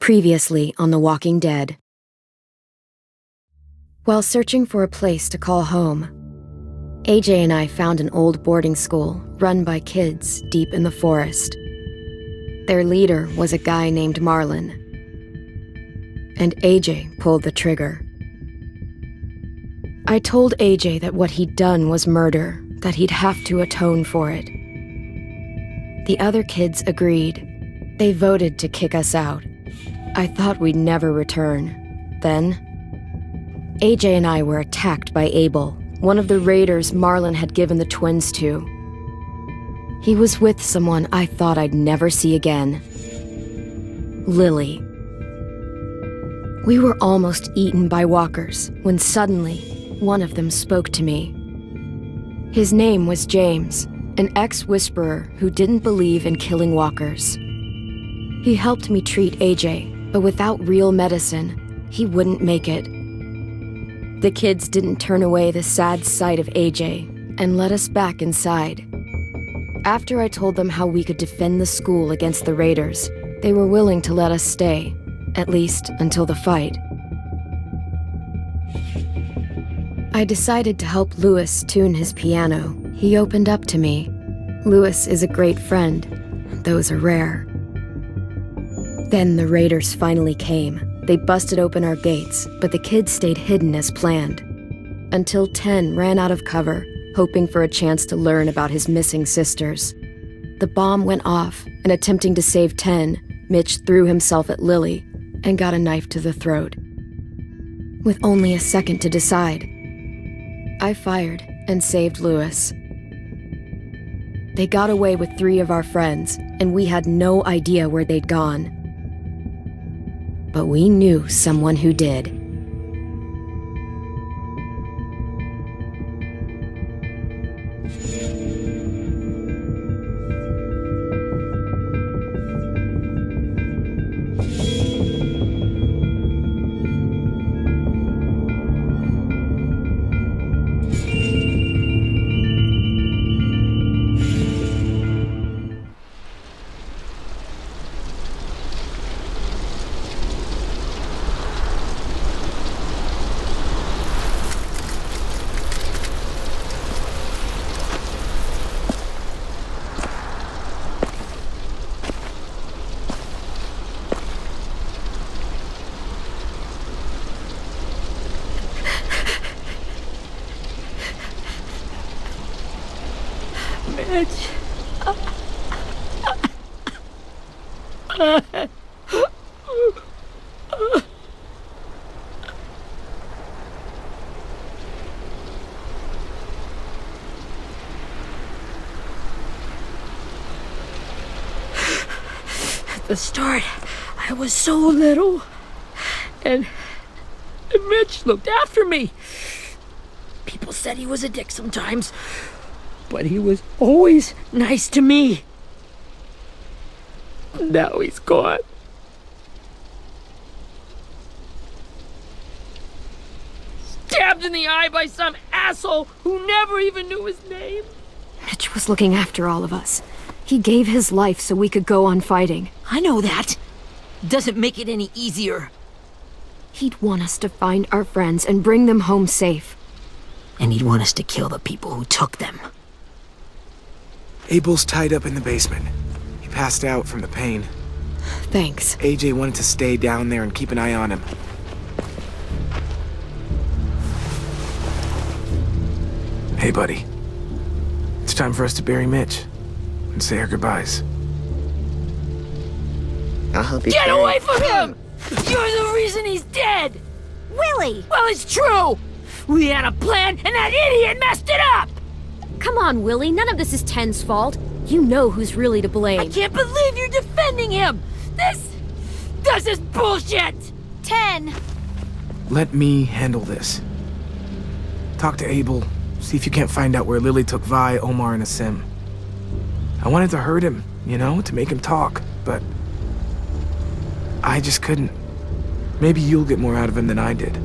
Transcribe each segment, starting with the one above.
Previously on The Walking Dead. While searching for a place to call home, AJ and I found an old boarding school run by kids deep in the forest. Their leader was a guy named Marlon, and AJ pulled the trigger. I told AJ that what he'd done was murder, that he'd have to atone for it. The other kids agreed. They voted to kick us out. I thought we'd never return. Then, AJ and I were attacked by Abel, one of the raiders Marlon had given the twins to. He was with someone I thought I'd never see again. Lily. We were almost eaten by walkers when suddenly one of them spoke to me. His name was James, an ex-whisperer who didn't believe in killing walkers. He helped me treat AJ, but without real medicine, he wouldn't make it. The kids didn't turn away the sad sight of AJ and let us back inside. After I told them how we could defend the school against the raiders, they were willing to let us stay, at least until the fight. I decided to help Louis tune his piano. He opened up to me. Louis is a great friend. Those are rare. Then the raiders finally came. They busted open our gates, but the kids stayed hidden as planned. Until 10 ran out of cover, hoping for a chance to learn about his missing sisters. The bomb went off, and attempting to save 10, Mitch threw himself at Lily and got a knife to the throat. With only a second to decide, I fired and saved Louis. They got away with 3 of our friends, and we had no idea where they'd gone. But we knew someone who did. Mitch. At the start, I was so little, and Mitch looked after me. People said he was a dick sometimes, but he was always nice to me. Now he's gone. Stabbed in the eye by some asshole who never even knew his name. Mitch was looking after all of us. He gave his life so we could go on fighting. I know that. Doesn't make it any easier. He'd want us to find our friends and bring them home safe. And he'd want us to kill the people who took them. Abel's tied up in the basement. He passed out from the pain. Thanks. AJ wanted to stay down there and keep an eye on him. Hey, buddy. It's time for us to bury Mitch and say our goodbyes. I'll help you. Get away from him! You're the reason he's dead! Willie! Well, it's true! We had a plan, and that idiot messed it up! Come on, Willie. None of this is Ten's fault. You know who's really to blame. I can't believe you're defending him! This is bullshit! 10! Let me handle this. Talk to Abel. See if you can't find out where Lily took Vi, Omar, and Asim. I wanted to hurt him, to make him talk, but I just couldn't. Maybe you'll get more out of him than I did.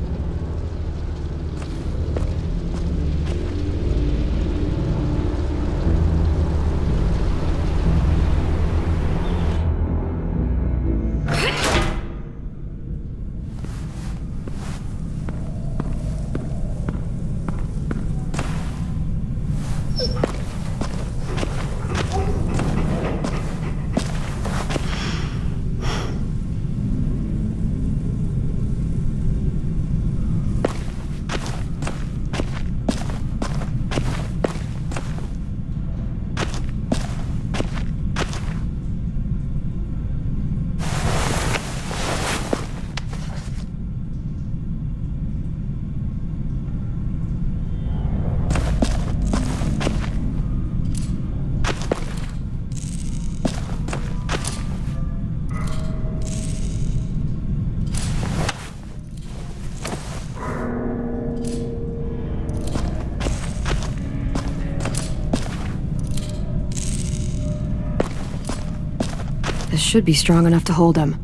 This should be strong enough to hold him.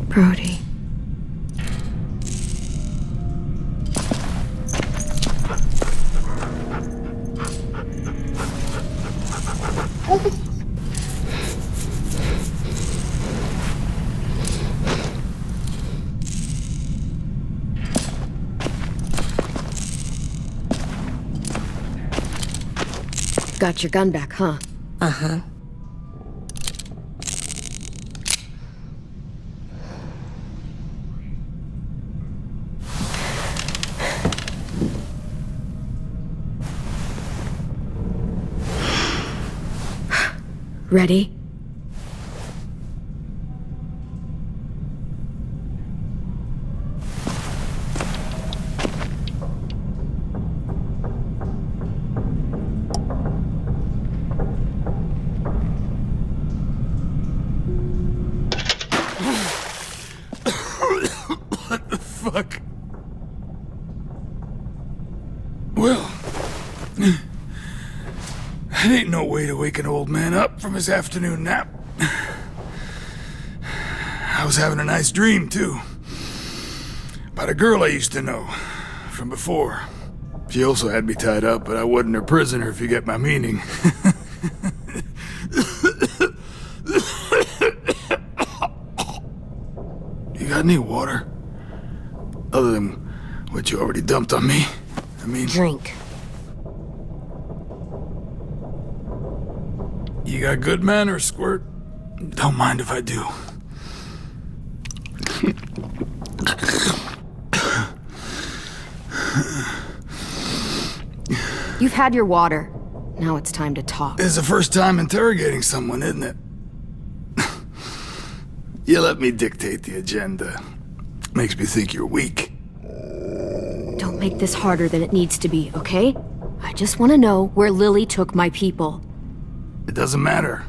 Brody. Got your gun back, huh? Uh-huh. Ready? What the fuck? Well, that ain't no way to wake an old man up from his afternoon nap. I was having a nice dream, too. About a girl I used to know from before. She also had me tied up, but I wasn't her prisoner, if you get my meaning. You got any water? Other than what you already dumped on me? I mean... Drink. You got good manners, Squirt. Don't mind if I do. You've had your water. Now it's time to talk. It's the first time interrogating someone, isn't it? You let me dictate the agenda. Makes me think you're weak. Don't make this harder than it needs to be, okay? I just want to know where Lily took my people. It doesn't matter.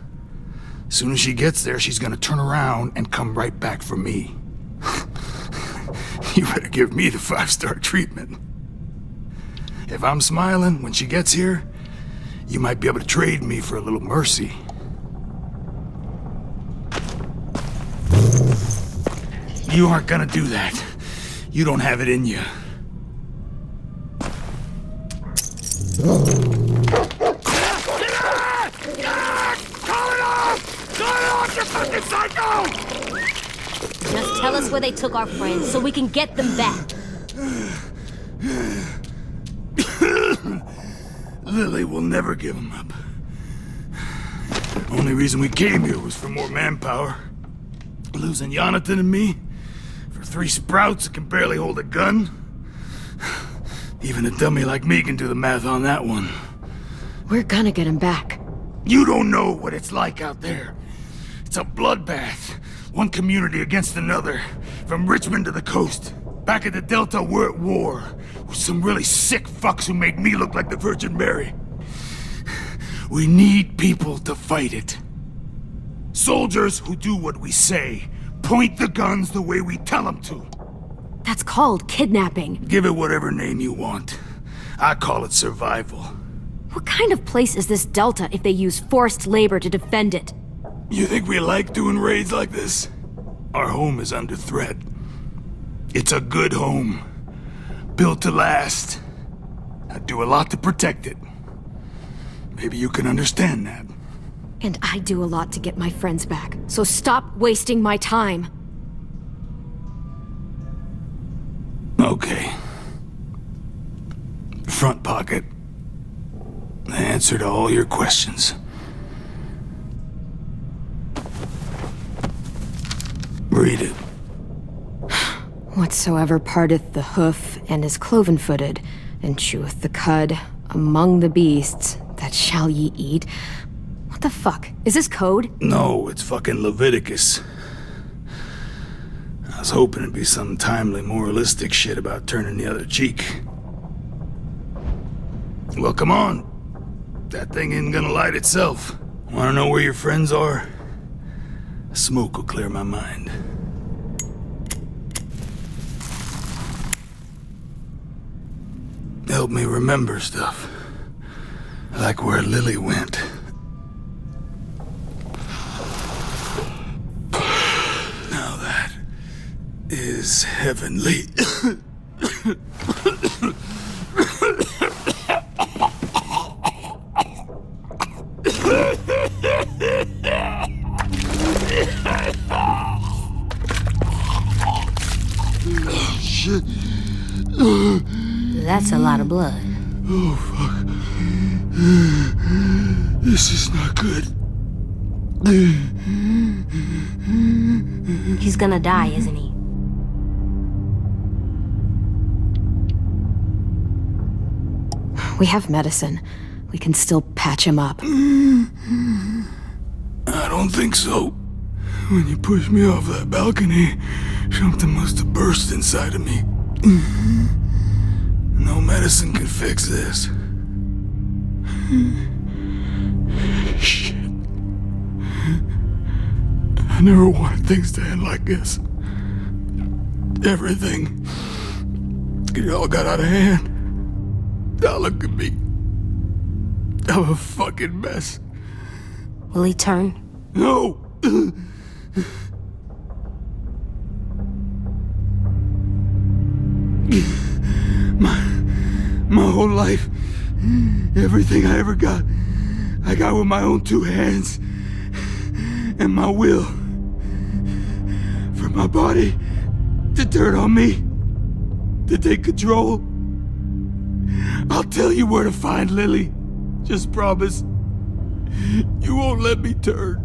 As soon as she gets there, she's gonna turn around and come right back for me. You better give me the 5-star treatment. If I'm smiling when she gets here, you might be able to trade me for a little mercy. You aren't gonna do that. You don't have it in you. Just tell us where they took our friends so we can get them back. Lily will never give them up. Only reason we came here was for more manpower. Losing Jonathan and me for 3 sprouts that can barely hold a gun. Even a dummy like me can do the math on that one. We're gonna get him back. You don't know what it's like out there. It's a bloodbath. One community against another. From Richmond to the coast. Back at the Delta, we're at war. With some really sick fucks who make me look like the Virgin Mary. We need people to fight it. Soldiers who do what we say. Point the guns the way we tell them to. That's called kidnapping. Give it whatever name you want. I call it survival. What kind of place is this Delta if they use forced labor to defend it? You think we like doing raids like this? Our home is under threat. It's a good home. Built to last. I do a lot to protect it. Maybe you can understand that. And I do a lot to get my friends back. So stop wasting my time. Okay. Front pocket. The answer to all your questions. Read it. Whatsoever parteth the hoof and is cloven-footed, and cheweth the cud among the beasts, that shall ye eat. What the fuck? Is this code? No, it's fucking Leviticus. I was hoping it'd be some timely moralistic shit about turning the other cheek. Well, come on. That thing ain't gonna light itself. Wanna know where your friends are? Smoke will clear my mind. help me remember stuff. Like where Lily went. Now that is heavenly. Shit. That's a lot of blood. Oh, fuck. This is not good. He's gonna die, isn't he? We have medicine. We can still patch him up. I don't think so. When you pushed me off that balcony, something must have burst inside of me. No medicine can fix this. Shit. I never wanted things to end like this. Everything. It all got out of hand. Now look at me. I'm a fucking mess. Will he turn? No! My whole life, everything I ever got, I got with my own two hands and my will. For my body to turn on me, to take control. I'll tell you where to find Lily. Just promise you won't let me turn.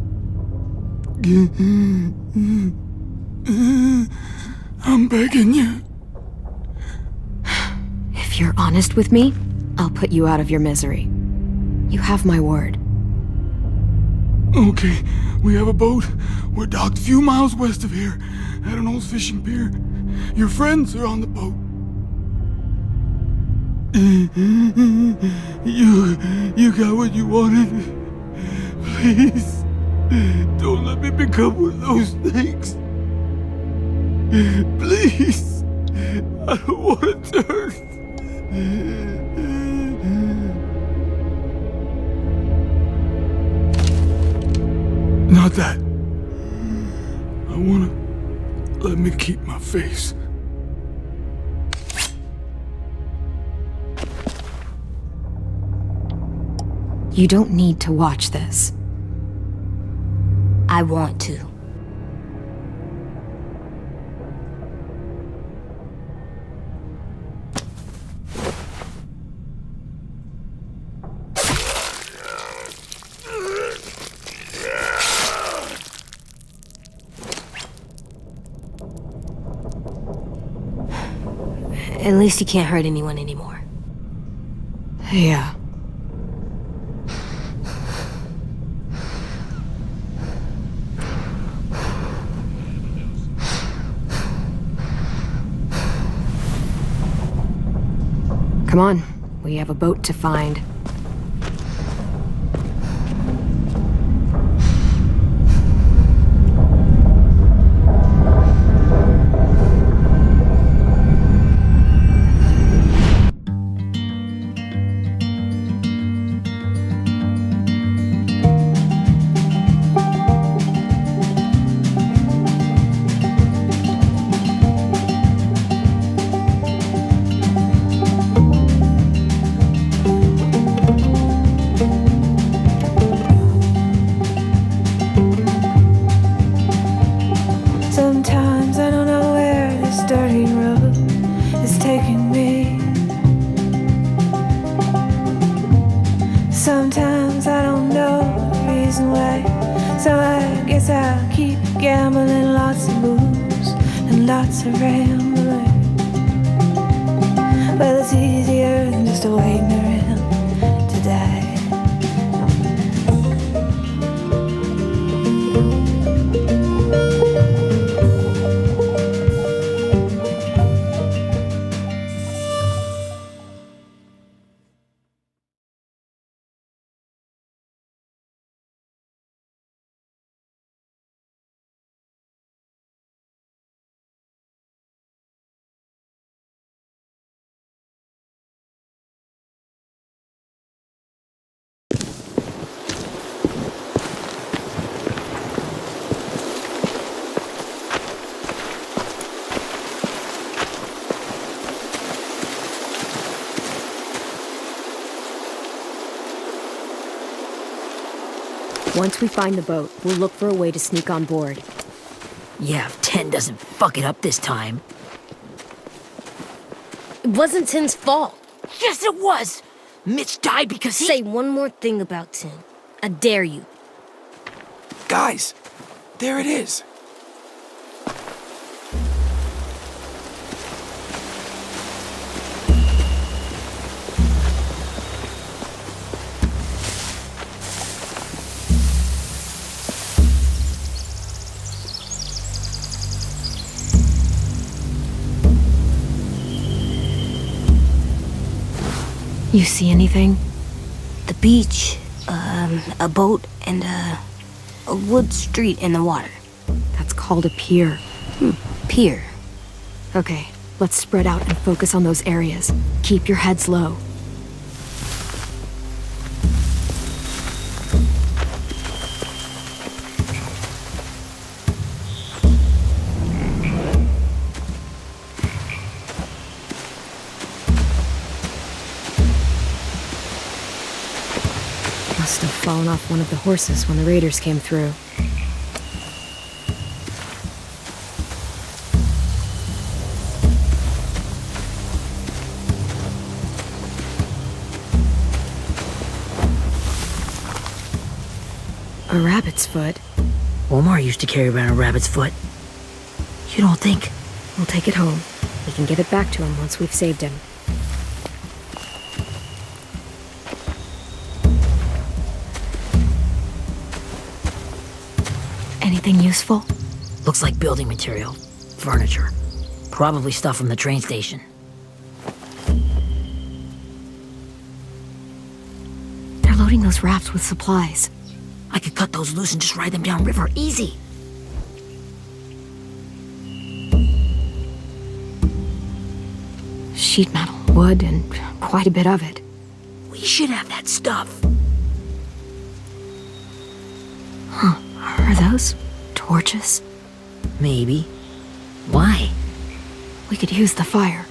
I'm begging you. If you're honest with me, I'll put you out of your misery. You have my word. Okay, we have a boat. We're docked a few miles west of here at an old fishing pier. Your friends are on the boat. You got what you wanted. Please, don't let me become one of those things. Please, I don't want to turn. Not that. I wanna let me keep my face. You don't need to watch this. I want to. At least he can't hurt anyone anymore. Yeah. Come on, we have a boat to find. Sometimes I don't know where this dirty road is taking me. Sometimes I don't know the reason why. So I guess I'll keep gambling, lots of moves and lots of rambling. Well, it's easier than just waiting around to die. Once we find the boat, we'll look for a way to sneak on board. Yeah, if 10 doesn't fuck it up this time. It wasn't Tim's fault. Yes, it was! Mitch died because he... Say one more thing about Tim. I dare you. Guys, there it is. You see anything? The beach, a boat, and a wood street in the water. That's called a pier. Pier. Okay, let's spread out and focus on those areas. Keep your heads low. Must have fallen off one of the horses when the raiders came through. A rabbit's foot. Omar used to carry around a rabbit's foot. You don't think? We'll take it home. We can give it back to him once we've saved him. Anything useful? Looks like building material. Furniture. Probably stuff from the train station. They're loading those rafts with supplies. I could cut those loose and just ride them downriver, easy. Sheet metal, wood, and quite a bit of it. We should have that stuff. Are those torches? Maybe. Why? We could use the fire.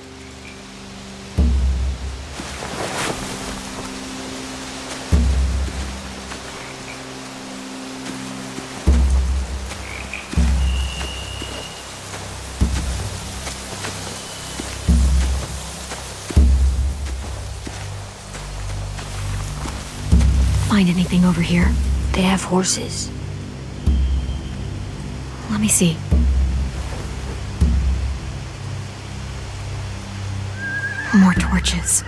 Find anything over here? They have horses. Let me see. More torches.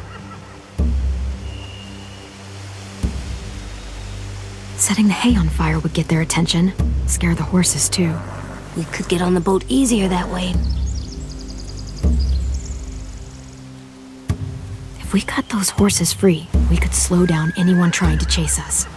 Setting the hay on fire would get their attention. Scare the horses, too. We could get on the boat easier that way. If we cut those horses free, we could slow down anyone trying to chase us.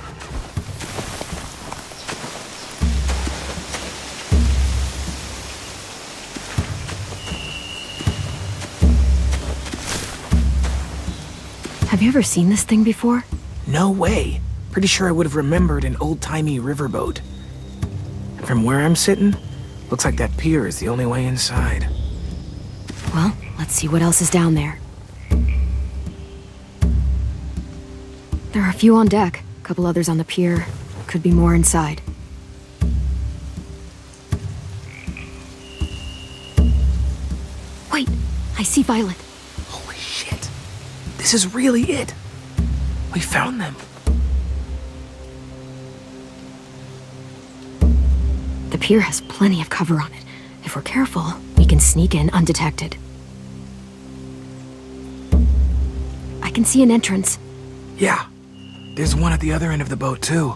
Have you ever seen this thing before? No way. Pretty sure I would have remembered an old-timey riverboat. And from where I'm sitting, looks like that pier is the only way inside. Well, let's see what else is down there. There are a few on deck, a couple others on the pier. Could be more inside. Wait, I see Violet. Holy shit. This is really it. We found them. The pier has plenty of cover on it. If we're careful, we can sneak in undetected. I can see an entrance. Yeah. There's one at the other end of the boat, too.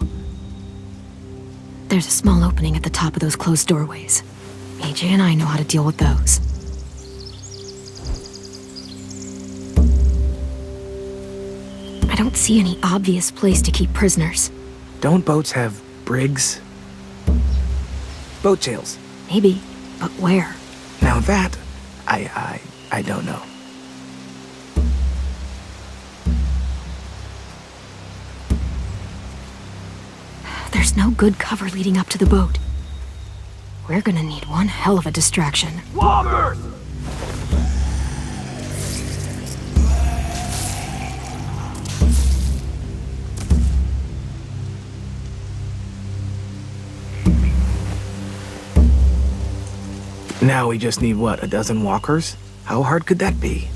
There's a small opening at the top of those closed doorways. AJ and I know how to deal with those. I don't see any obvious place to keep prisoners. Don't boats have brigs? Boat jails. Maybe, but where? Now that, I don't know. There's no good cover leading up to the boat. We're gonna need one hell of a distraction. Walkers! Now we just need, what, a dozen walkers? How hard could that be?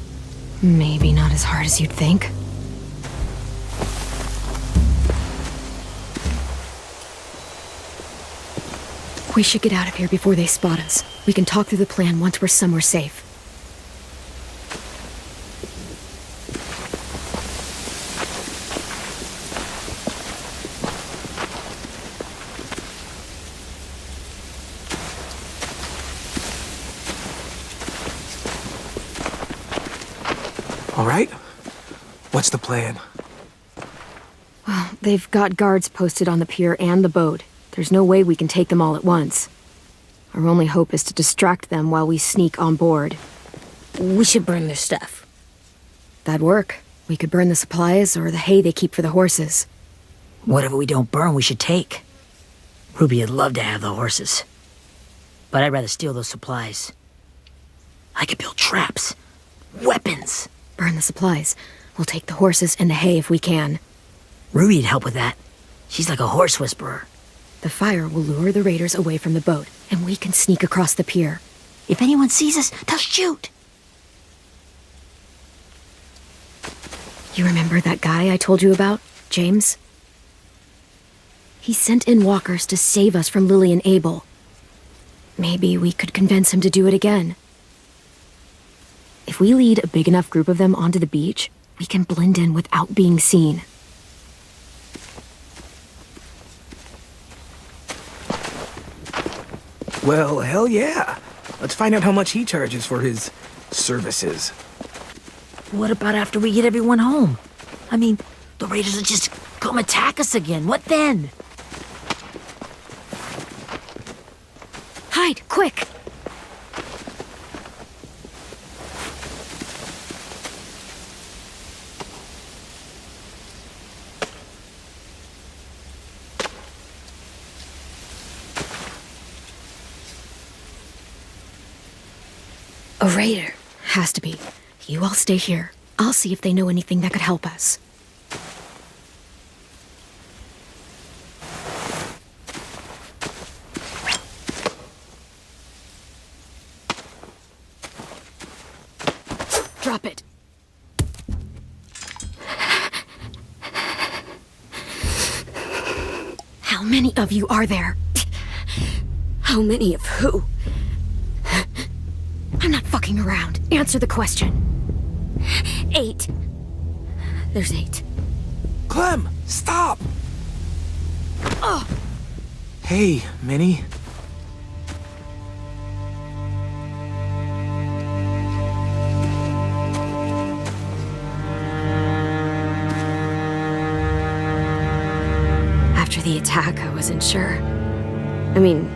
Maybe not as hard as you'd think. We should get out of here before they spot us. We can talk through the plan once we're somewhere safe. All right? What's the plan? Well, they've got guards posted on the pier and the boat. There's no way we can take them all at once. Our only hope is to distract them while we sneak on board. We should burn their stuff. That'd work. We could burn the supplies or the hay they keep for the horses. Whatever we don't burn, we should take. Ruby would love to have the horses. But I'd rather steal those supplies. I could build traps. Weapons. Burn the supplies. We'll take the horses and the hay if we can. Ruby'd help with that. She's like a horse whisperer. The fire will lure the raiders away from the boat, and we can sneak across the pier. If anyone sees us, they'll shoot. You remember that guy I told you about, James? He sent in walkers to save us from Lily and Abel. Maybe we could convince him to do it again. If we lead a big enough group of them onto the beach, we can blend in without being seen. Well, hell yeah. Let's find out how much he charges for his services. What about after we get everyone home? I mean, the raiders will just come attack us again. What then? Hide, quick! A raider. Has to be. You all stay here. I'll see if they know anything that could help us. Drop it. How many of you are there? How many of who? I'm not fucking around. Answer the question. 8. There's 8. Clem, stop! Oh! Hey, Minnie. After the attack, I wasn't sure. I mean,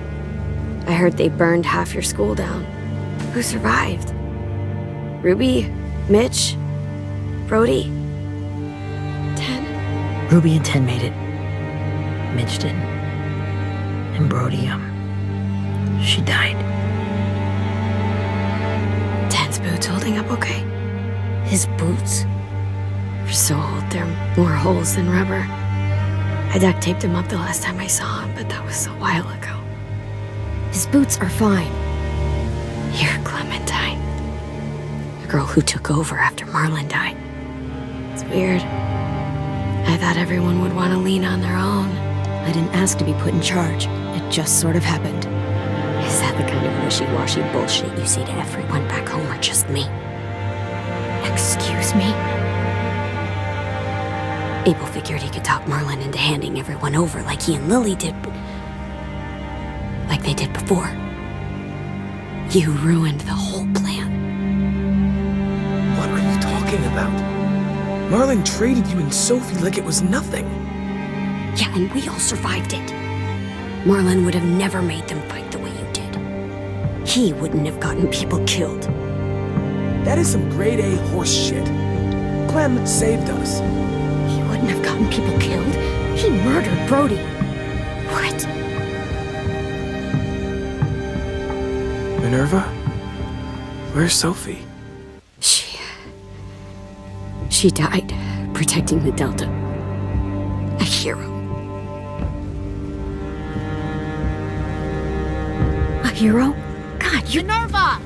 I heard they burned half your school down. Who survived? Ruby? Mitch? Brody? 10? Ruby and 10 made it. Mitch didn't. And Brody, she died. 10's boots holding up okay? His boots? They're so old, there are more holes than rubber. I duct taped him up the last time I saw him, but that was a while ago. His boots are fine. You're Clementine. The girl who took over after Marlon died. It's weird. I thought everyone would want to lean on their own. I didn't ask to be put in charge. It just sort of happened. Is that the kind of wishy-washy bullshit you say to everyone back home or just me? Excuse me? Abel figured he could talk Marlon into handing everyone over like he and Lily did, but like they did before. You ruined the whole plan. What are you talking about? Marlon traded you and Sophie like it was nothing. Yeah, and we all survived it. Marlon would have never made them fight the way you did. He wouldn't have gotten people killed. That is some grade A horse shit. Clem saved us. He wouldn't have gotten people killed. He murdered Brody. What? Minerva? Where's Sophie? She died protecting the Delta. A hero. A hero? God, you... Minerva!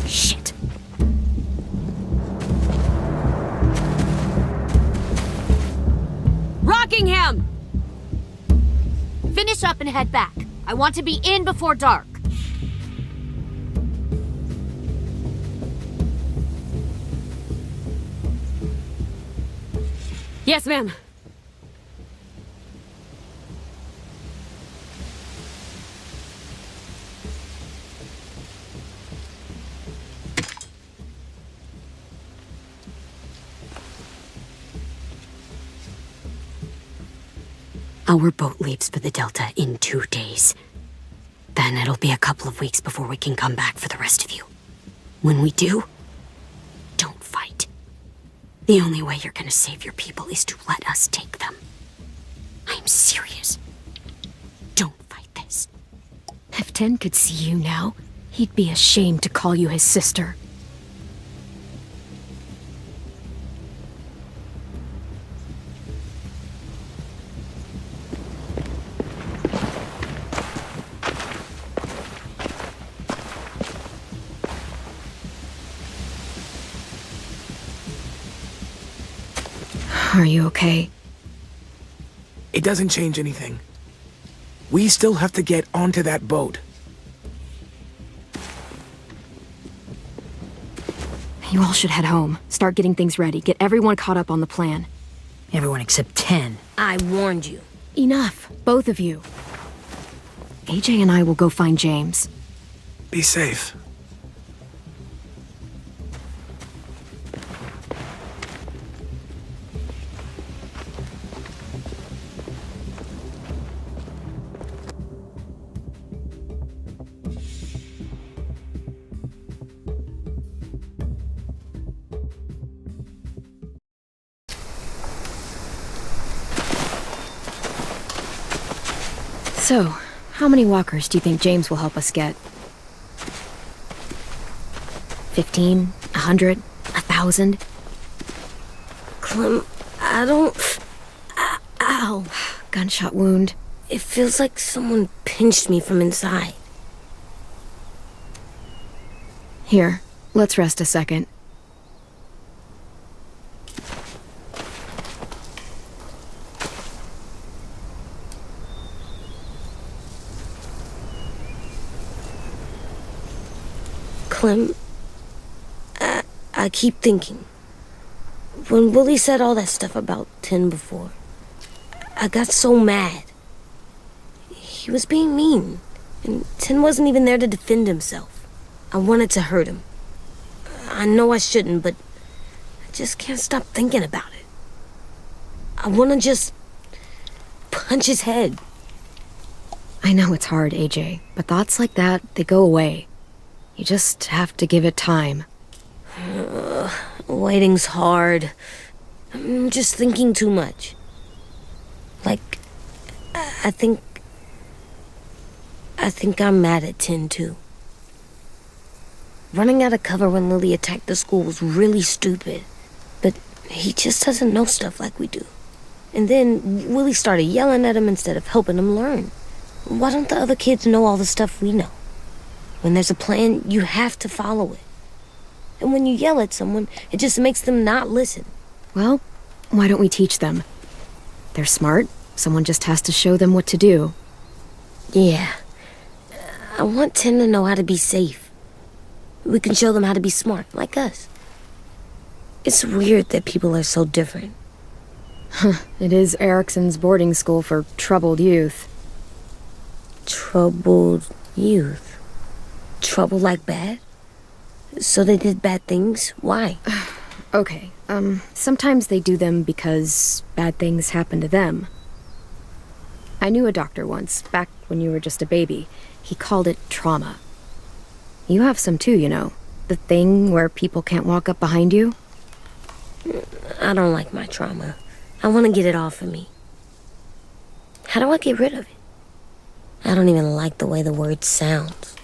Shit. Rockingham! Finish up and head back. I want to be in before dark. Yes, ma'am. Our boat leaves for the Delta in 2 days. Then it'll be a couple of weeks before we can come back for the rest of you. When we do, don't fight. The only way you're gonna save your people is to let us take them. I'm serious. Don't fight this. If Tin could see you now, he'd be ashamed to call you his sister. Are you okay? It doesn't change anything. We still have to get onto that boat. You all should head home. Start getting things ready. Get everyone caught up on the plan. Everyone except 10. I warned you. Enough, both of you. AJ and I will go find James. Be safe. So, how many walkers do you think James will help us get? 15? 100? 1,000? Clem, I don't... Ow. Gunshot wound. It feels like someone pinched me from inside. Here, let's rest a second. Clem, I keep thinking. When Willie said all that stuff about Tin before, I got so mad. He was being mean, and Tin wasn't even there to defend himself. I wanted to hurt him. I know I shouldn't, but I just can't stop thinking about it. I want to just punch his head. I know it's hard, AJ, but thoughts like that, they go away. You just have to give it time. Waiting's hard. I'm just thinking too much. Like, I think I'm mad at Tin, too. Running out of cover when Lily attacked the school was really stupid. But he just doesn't know stuff like we do. And then Willie started yelling at him instead of helping him learn. Why don't the other kids know all the stuff we know? When there's a plan, you have to follow it. And when you yell at someone, it just makes them not listen. Well, why don't we teach them? They're smart. Someone just has to show them what to do. Yeah. I want Tin to know how to be safe. We can show them how to be smart, like us. It's weird that people are so different. It is Erickson's boarding school for troubled youth. Troubled youth? Trouble like bad? So they did bad things? Why? Okay, sometimes they do them because bad things happen to them. I knew a doctor once, back when you were just a baby. He called it trauma. You have some too, you know. The thing where people can't walk up behind you. I don't like my trauma. I want to get it off of me. How do I get rid of it? I don't even like the way the word sounds.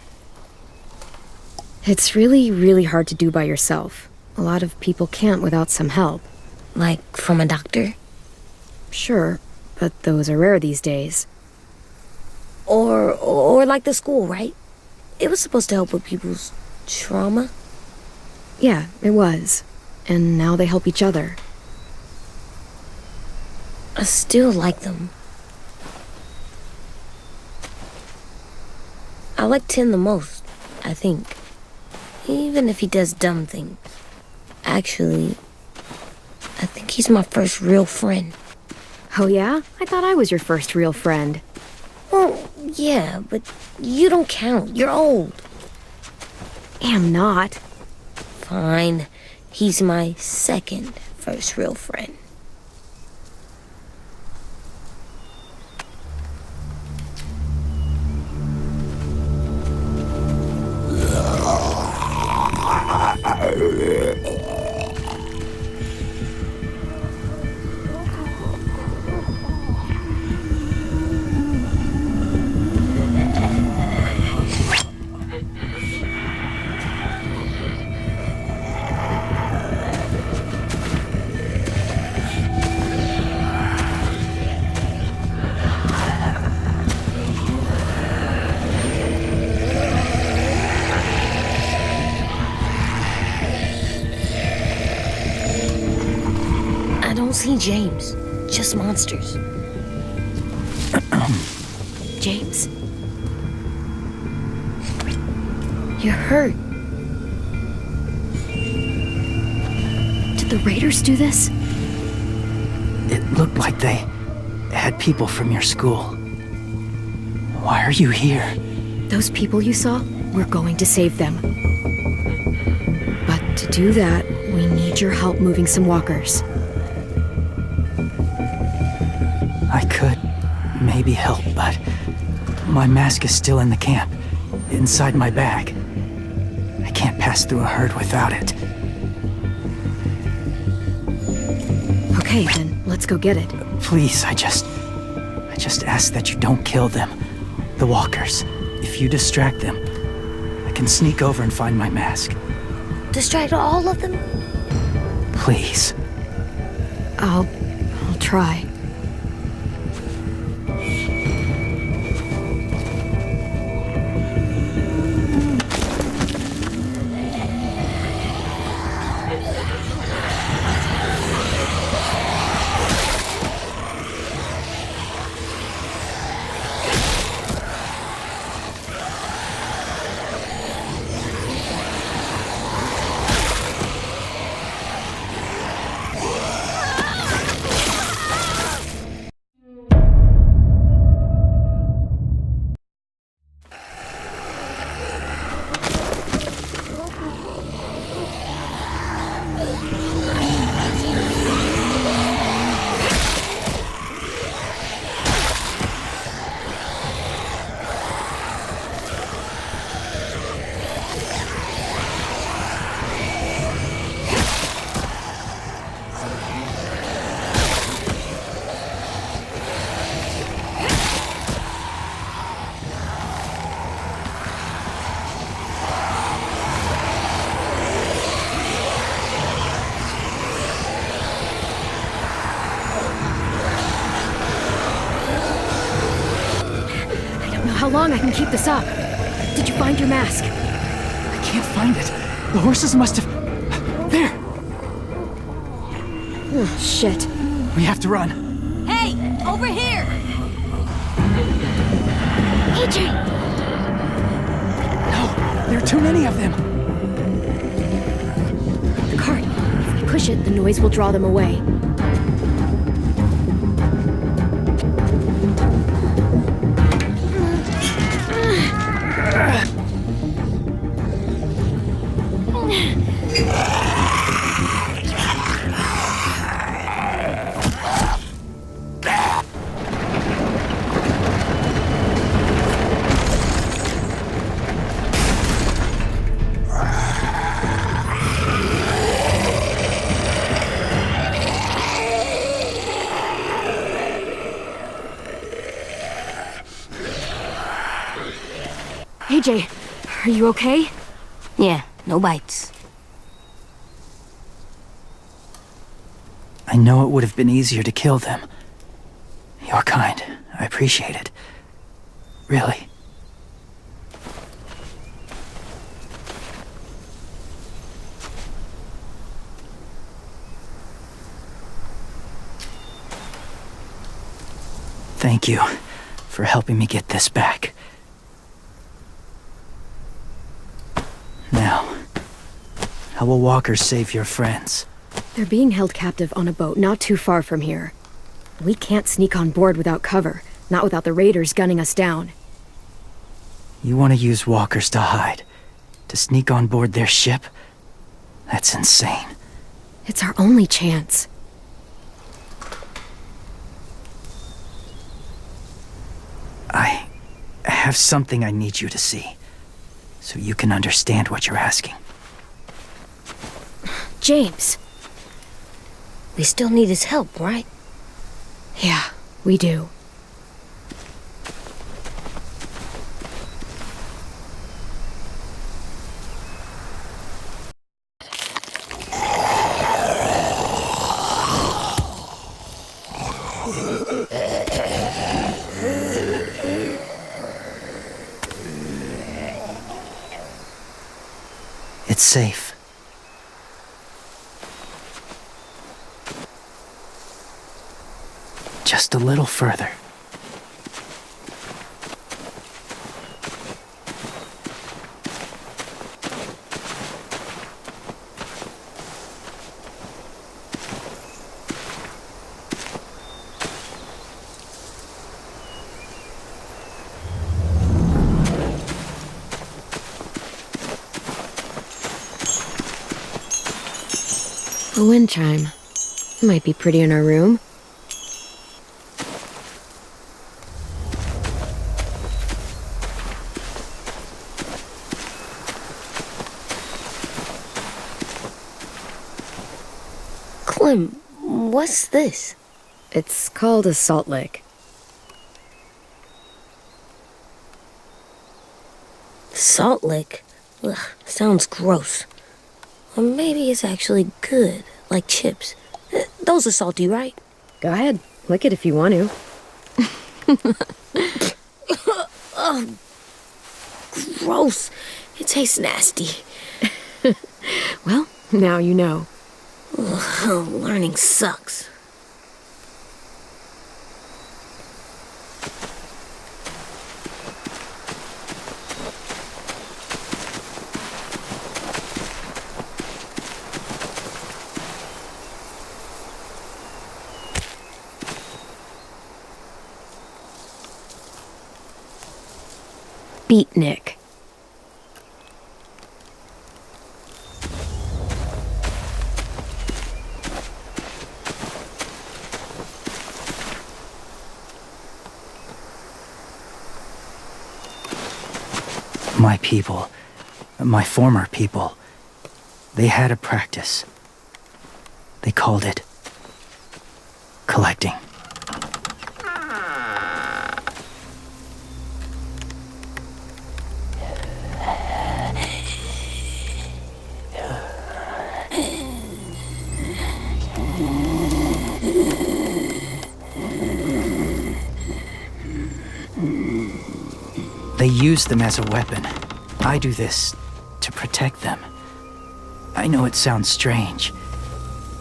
It's really, really hard to do by yourself. A lot of people can't without some help. Like from a doctor? Sure, but those are rare these days. Or like the school, right? It was supposed to help with people's trauma. Yeah, it was. And now they help each other. I still like them. I like Tin the most, I think. Even if he does dumb things. Actually, I think he's my first real friend. Oh yeah? I thought I was your first real friend. Well, yeah, but you don't count. You're old. Am not. Fine. He's my second first real friend. I don't see James, just monsters. James? You're hurt. Did the raiders do this? It looked like they had people from your school. Why are you here? Those people you saw? We're going to save them. But to do that, we need your help moving some walkers. I could maybe help, but my mask is still in the camp, inside my bag. I can't pass through a herd without it. Okay, then let's go get it. Please, I just ask that you don't kill them. The walkers. If you distract them, I can sneak over and find my mask. Distract all of them? Please. I'll try. How long I can keep this up? Did you find your mask? I can't find it. The horses must have... There! Oh, shit. We have to run. Hey, over here! AJ! No, there are too many of them. The cart. If we push it, the noise will draw them away. AJ, are you okay? Yeah, no bites. I know it would have been easier to kill them. You're kind. I appreciate it. Really. Thank you for helping me get this back. Now, how will walkers save your friends? They're being held captive on a boat not too far from here. We can't sneak on board without cover, not without the raiders gunning us down. You want to use walkers to hide? To sneak on board their ship? That's insane. It's our only chance. I have something I need you to see, so you can understand what you're asking. James. We still need his help, right? Yeah, we do. It's safe. Just a little further. A wind chime. Might be pretty in our room. Clem, what's this? It's called a salt lick. Salt lick? Ugh, sounds gross. Or maybe it's actually good, like chips. Those are salty, right? Go ahead, lick it if you want to. Ugh, gross. It tastes nasty. Well, now you know. Ugh, learning sucks. Beatnik. My people, my former people, they had a practice. They called it collecting. They use them as a weapon. I do this to protect them. I know it sounds strange,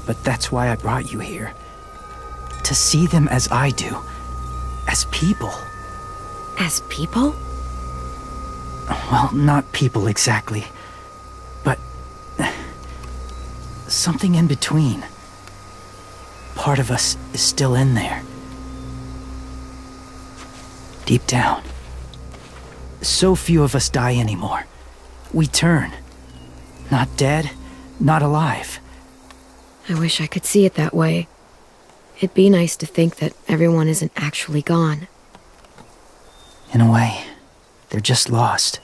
but that's why I brought you here. To see them as I do. As people. As people? Well, not people exactly, but something in between. Part of us is still in there. Deep down. So few of us die anymore. We turn. Not dead, not alive. I wish I could see it that way. It'd be nice to think that everyone isn't actually gone. In a way, they're just lost.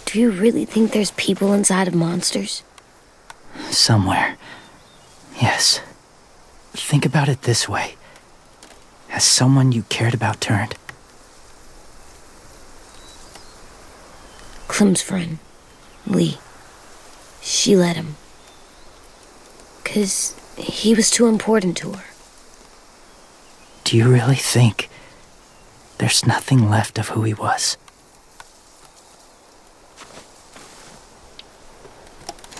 Do you really think there's people inside of monsters? Somewhere. Yes. Think about it this way. Has someone you cared about turned? Clem's friend, Lee. She let him. 'Cause he was too important to her. Do you really think there's nothing left of who he was?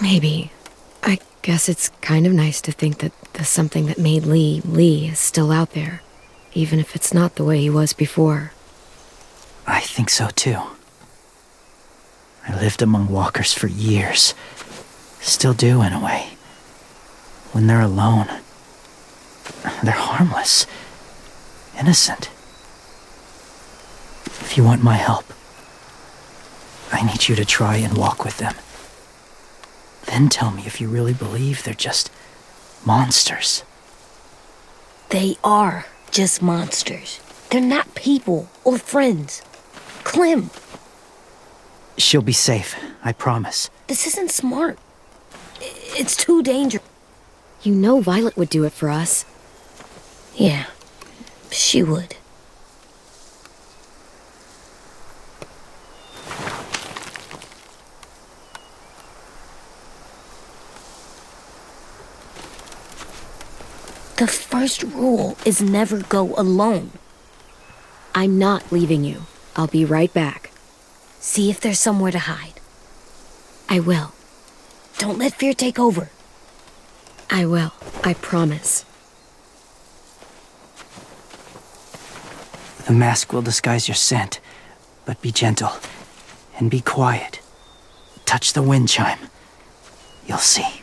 Maybe. I Guess it's kind of nice to think that the something that made Lee Lee is still out there, even if it's not the way he was before. I think so too. I lived among walkers for years. Still do, in a way. When they're alone, they're harmless, innocent. If you want my help, I need you to try and walk with them. Then tell me if you really believe they're just monsters. They are just monsters. They're not people or friends. Clem, She'll be safe, I promise. this isn't smart. It's too dangerous. You know Violet would do it for us. Yeah, she would. The first rule is never go alone. I'm not leaving you. I'll be right back. See if there's somewhere to hide. I will. Don't let fear take over. I will. I promise. The mask will disguise your scent, but be gentle and be quiet. Touch the wind chime. You'll see.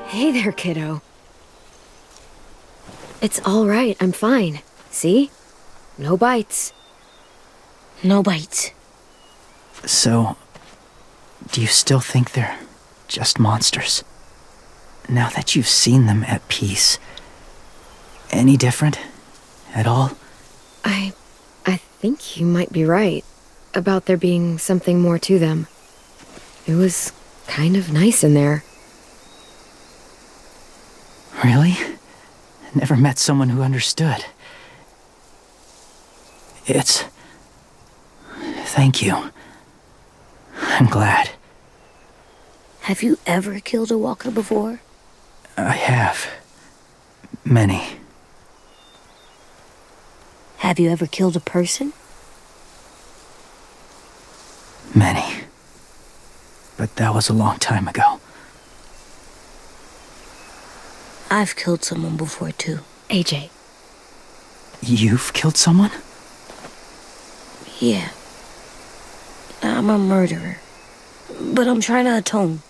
Hey there, kiddo. It's all right. I'm fine. See? No bites. No bites. So, do you still think they're just monsters? Now that you've seen them at peace, any different at all? I think you might be right about there being something more to them. It was kind of nice in there. Really? Never met someone who understood. Thank you. I'm glad. Have you ever killed a walker before? I have. Many. Have you ever killed a person? Many. But that was a long time ago. I've killed someone before, too. AJ. You've killed someone? Yeah. I'm a murderer. But I'm trying to atone.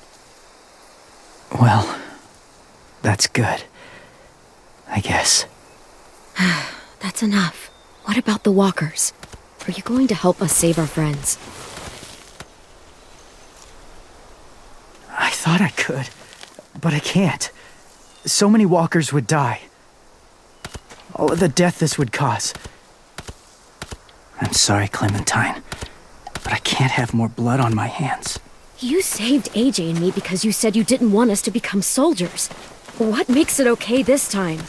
Well, that's good. I guess. That's enough. What about the walkers? Are you going to help us save our friends? I thought I could, but I can't. So many walkers would die. All of the death this would cause. I'm sorry, Clementine, but I can't have more blood on my hands. You saved AJ and me because you said you didn't want us to become soldiers. What makes it okay this time?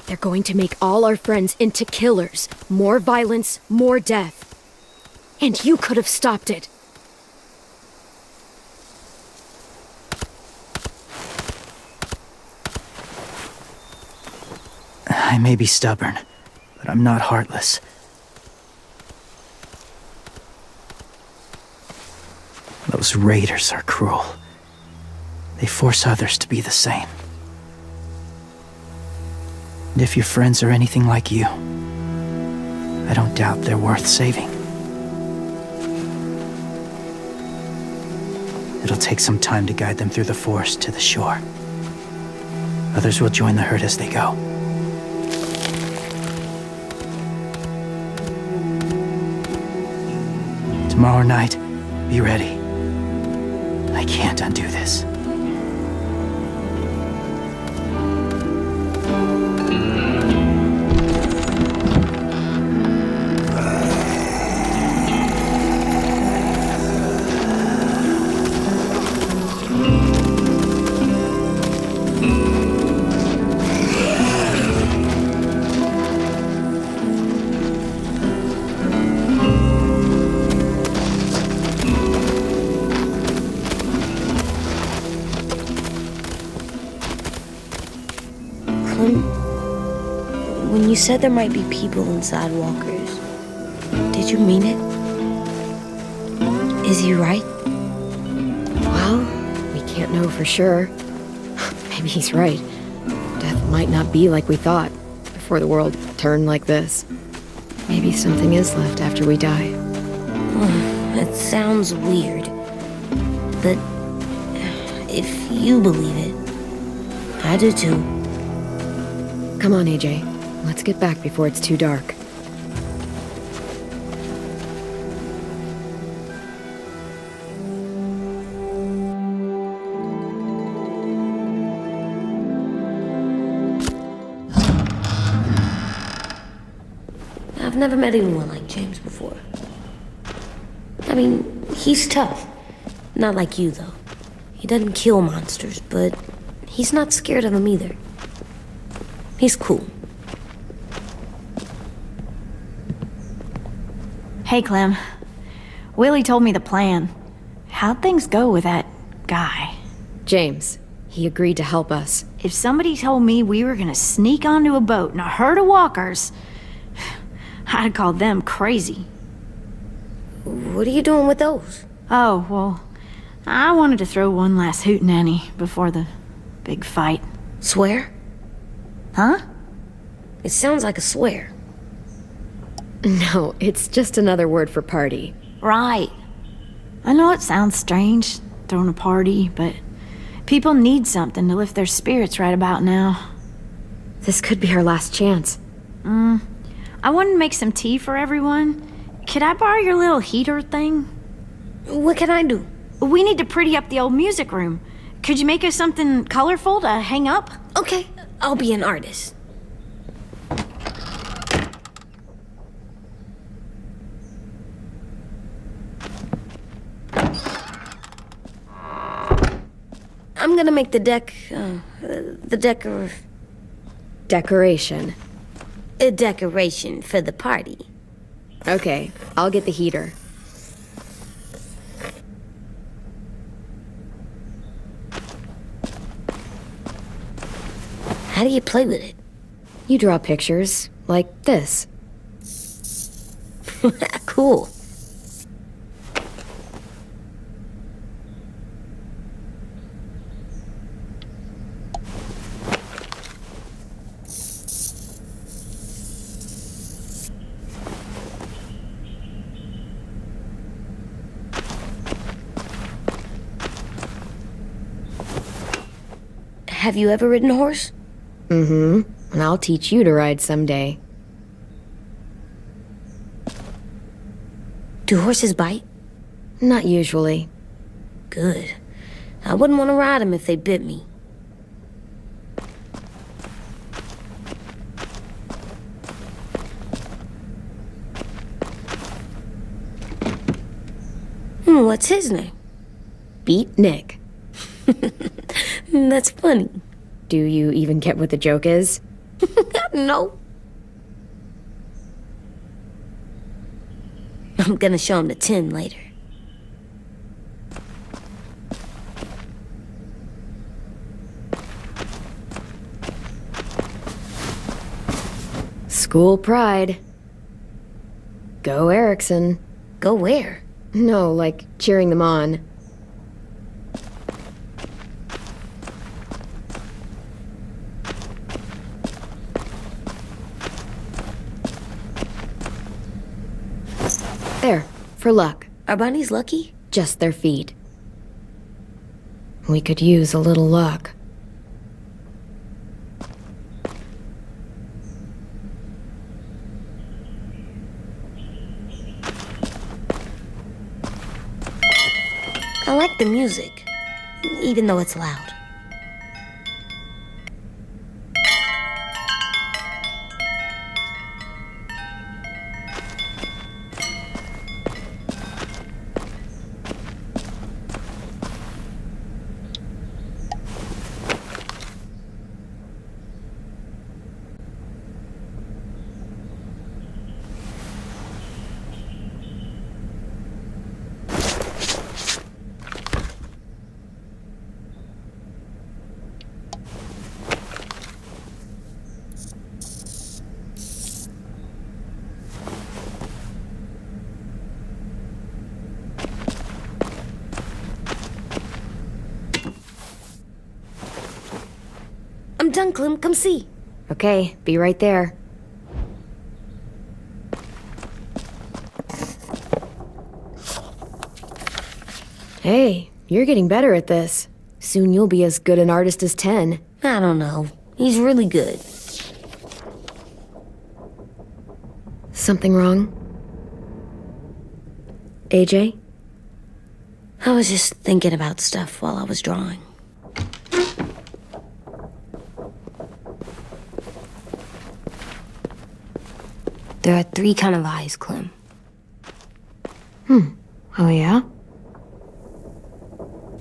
They're going to make all our friends into killers. More violence, more death. And you could have stopped it. I may be stubborn, but I'm not heartless. Those raiders are cruel. They force others to be the same. And if your friends are anything like you, I don't doubt they're worth saving. It'll take some time to guide them through the forest to the shore. Others will join the herd as they go. Tomorrow night, be ready. I can't undo this. When you said there might be people inside walkers, did you mean it? Is he right? Well, we can't know for sure. Maybe he's right. Death might not be like we thought before the world turned like this. Maybe something is left after we die. It sounds weird, but if you believe it, I do too. Come on, AJ. Let's get back before it's too dark. I've never met anyone like James before. I mean, he's tough. Not like you, though. He doesn't kill monsters, but he's not scared of them either. He's cool. Hey, Clem. Willie told me the plan. How'd things go with that guy? James, he agreed to help us. If somebody told me we were gonna sneak onto a boat in a herd of walkers, I'd call them crazy. What are you doing with those? Oh, well, I wanted to throw one last hootenanny before the big fight. Swear? Huh? It sounds like a swear. No, it's just another word for party. Right. I know it sounds strange, throwing a party, but people need something to lift their spirits right about now. This could be our last chance. I wanted to make some tea for everyone. Could I borrow your little heater thing? What can I do? We need to pretty up the old music room. Could you make us something colorful to hang up? Okay, I'll be an artist. I'm gonna make the Decoration. a decoration for the party. Okay, I'll get the heater. How do you play with it? You draw pictures, like this. Cool. Have you ever ridden a horse? Mm-hmm. And I'll teach you to ride someday. Do horses bite? Not usually. Good. I wouldn't want to ride them if they bit me. What's his name? Beat Nick. That's funny. Do you even get what the joke is? No. I'm gonna show him the tin later. School pride. Go Erickson. Go where? No, like cheering them on. There, for luck. Are bunnies lucky? Just their feet. We could use a little luck. I like the music, even though it's loud. I'm done, Clem. Come see. Okay, be right there. Hey, you're getting better at this. Soon you'll be as good an artist as 10. I don't know. He's really good. Something wrong? AJ? I was just thinking about stuff while I was drawing. There are 3 kinds of eyes, Clem. Oh yeah?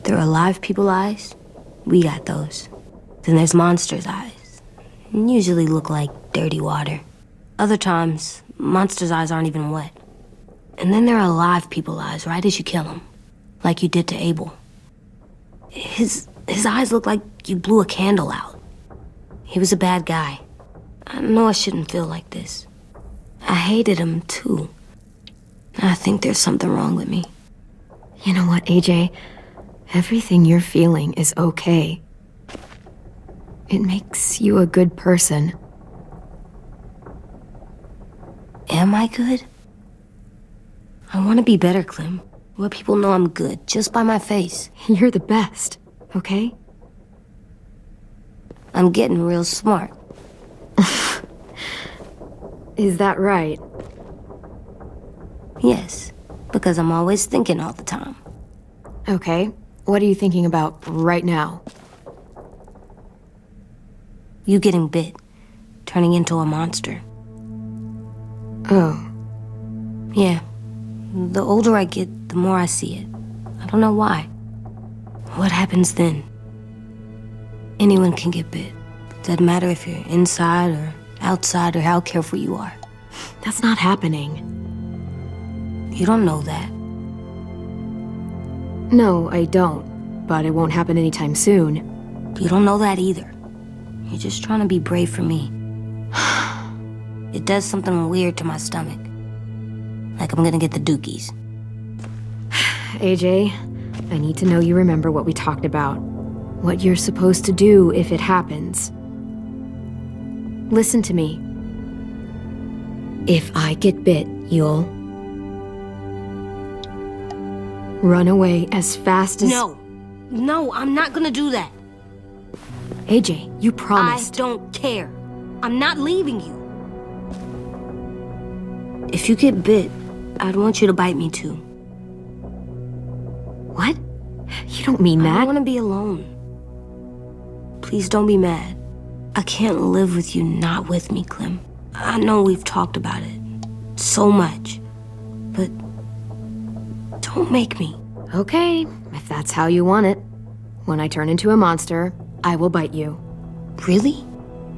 There are live people eyes. We got those. Then there's monsters' eyes. Usually look like dirty water. Other times, monsters' eyes aren't even wet. And then there are live people eyes right as you kill them. Like you did to Abel. His eyes look like you blew a candle out. He was a bad guy. I know I shouldn't feel like this. I hated him, too. I think there's something wrong with me. You know what, AJ? Everything you're feeling is okay. It makes you a good person. Am I good? I want to be better, Clem. Where people know I'm good, just by my face. You're the best, okay? I'm getting real smart. Is that right? Yes, because I'm always thinking all the time. Okay, what are you thinking about right now? You getting bit, turning into a monster. Oh. Yeah, the older I get, the more I see it. I don't know why. What happens then? Anyone can get bit. Doesn't matter if you're inside or outside or how careful you are. That's not happening. You don't know that. No, I don't. But it won't happen anytime soon. You don't know that either. You're just trying to be brave for me. It does something weird to my stomach. Like I'm gonna get the dookies. AJ, I need to know you remember what we talked about. What you're supposed to do if it happens. Listen to me. If I get bit, you'll run away as fast as... No, I'm not gonna do that. AJ, you promised. I don't care. I'm not leaving you. If you get bit, I'd want you to bite me too. What? You don't mean I that. don't want to be alone. Please don't be mad. I can't live with you not with me, Clem. I know we've talked about it so much, but don't make me. Okay, if that's how you want it. When I turn into a monster, I will bite you. Really?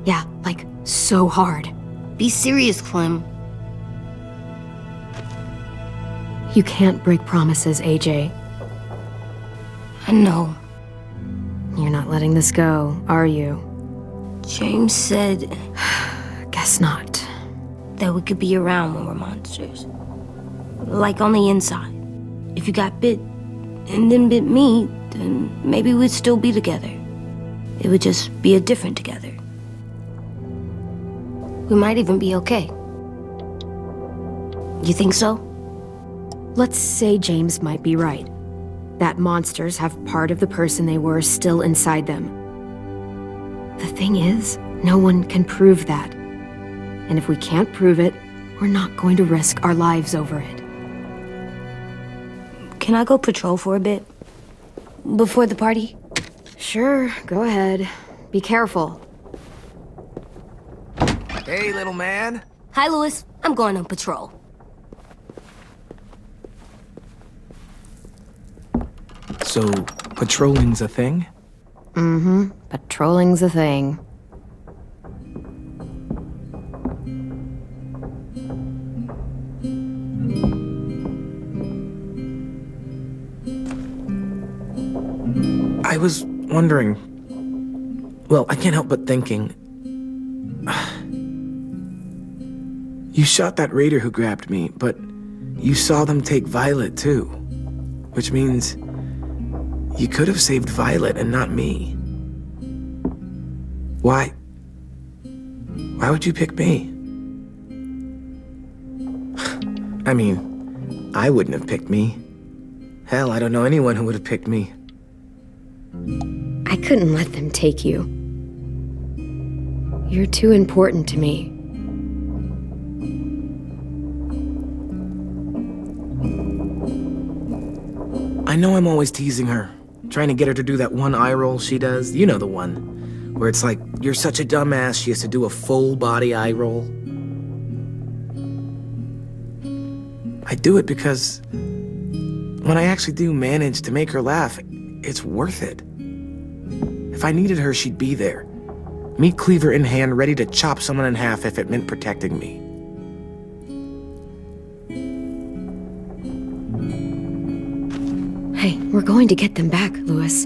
Yeah, like so hard. Be serious, Clem. You can't break promises, AJ. I know. You're not letting this go, are you? James said Guess not. that we could be around when we're monsters. Like on the inside. If you got bit and then bit me, then maybe we'd still be together. It would just be a different together. We might even be okay. You think so? Let's say James might be right. That monsters have part of the person they were still inside them. The thing is, no one can prove that. And if we can't prove it, we're not going to risk our lives over it. Can I go patrol for a bit? Before the party? Sure, go ahead. Be careful. Hey, little man. Hi, Louis. I'm going on patrol. So, patrolling's a thing? Mm-hmm. Patrolling's a thing. I was wondering... Well, I can't help but thinking... You shot that raider who grabbed me, but you saw them take Violet too. Which means... you could have saved Violet and not me. Why? Why would you pick me? I mean, I wouldn't have picked me. Hell, I don't know anyone who would have picked me. I couldn't let them take you. You're too important to me. I know I'm always teasing her, trying to get her to do that one eye roll she does. You know the one, where it's like, you're such a dumbass, she has to do a full body eye roll. I do it because when I actually do manage to make her laugh, it's worth it. If I needed her, she'd be there. Meat cleaver in hand, ready to chop someone in half if it meant protecting me. Hey, we're going to get them back, Louis.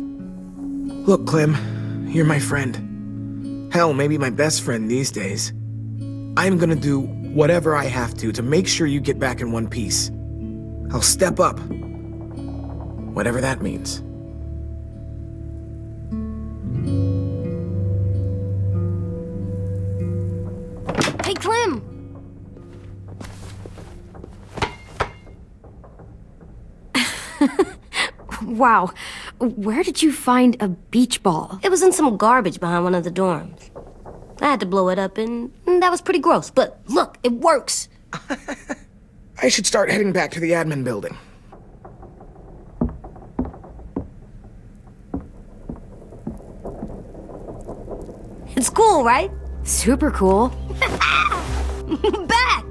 Look, Clem, you're my friend. Hell, maybe my best friend these days. I'm gonna do whatever I have to make sure you get back in one piece. I'll step up. Whatever that means. Hey, Clem! Wow, where did you find a beach ball? It was in some garbage behind one of the dorms. I had to blow it up, and that was pretty gross. But look, it works. I should start heading back to the admin building. It's cool, right? Super cool. Back!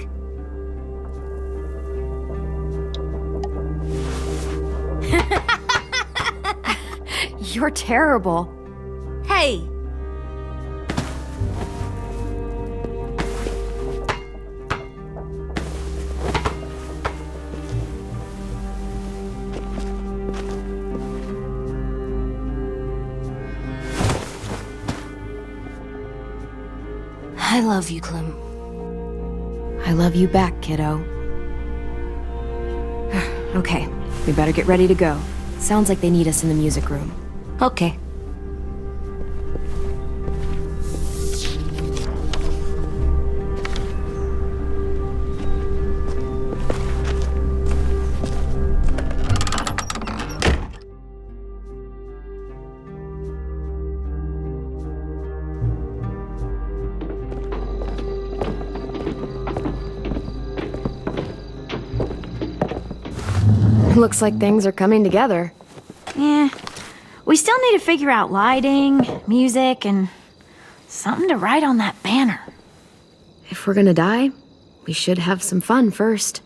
You're terrible. Hey! I love you, Clem. I love you back, kiddo. Okay, we better get ready to go. Sounds like they need us in the music room. Okay. Looks like things are coming together. Yeah. We still need to figure out lighting, music, and something to write on that banner. If we're gonna die, we should have some fun first.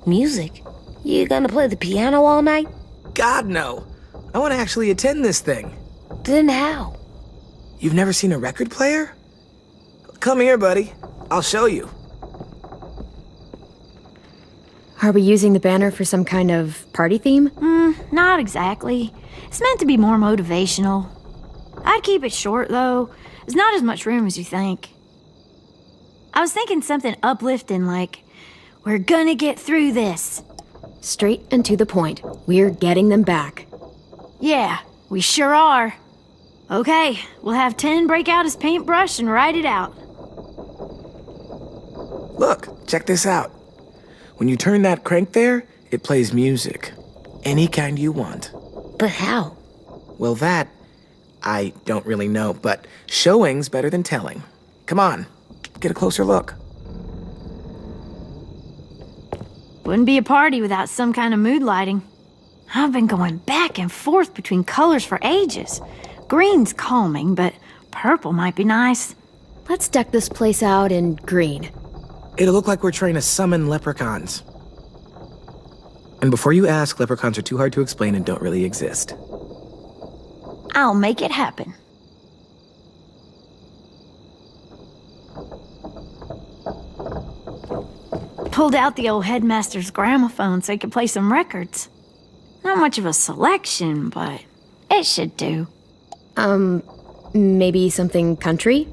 Music? You gonna play the piano all night? God, no. I want to actually attend this thing. Then how? You've never seen a record player? Come here, buddy. I'll show you. Are we using the banner for some kind of party theme? Not exactly. It's meant to be more motivational. I'd keep it short, though. There's not as much room as you think. I was thinking something uplifting like, "We're gonna get through this." Straight and to the point. We're getting them back. Yeah, we sure are. Okay, we'll have 10 break out his paintbrush and write it out. Look, check this out. When you turn that crank there, it plays music. Any kind you want. But how? Well, that, I don't really know, but showing's better than telling. Come on, get a closer look. Wouldn't be a party without some kind of mood lighting. I've been going back and forth between colors for ages. Green's calming, but purple might be nice. Let's deck this place out in green. It'll look like we're trying to summon leprechauns. And before you ask, leprechauns are too hard to explain and don't really exist. I'll make it happen. Pulled out the old headmaster's gramophone so he could play some records. Not much of a selection, but it should do. Maybe something country?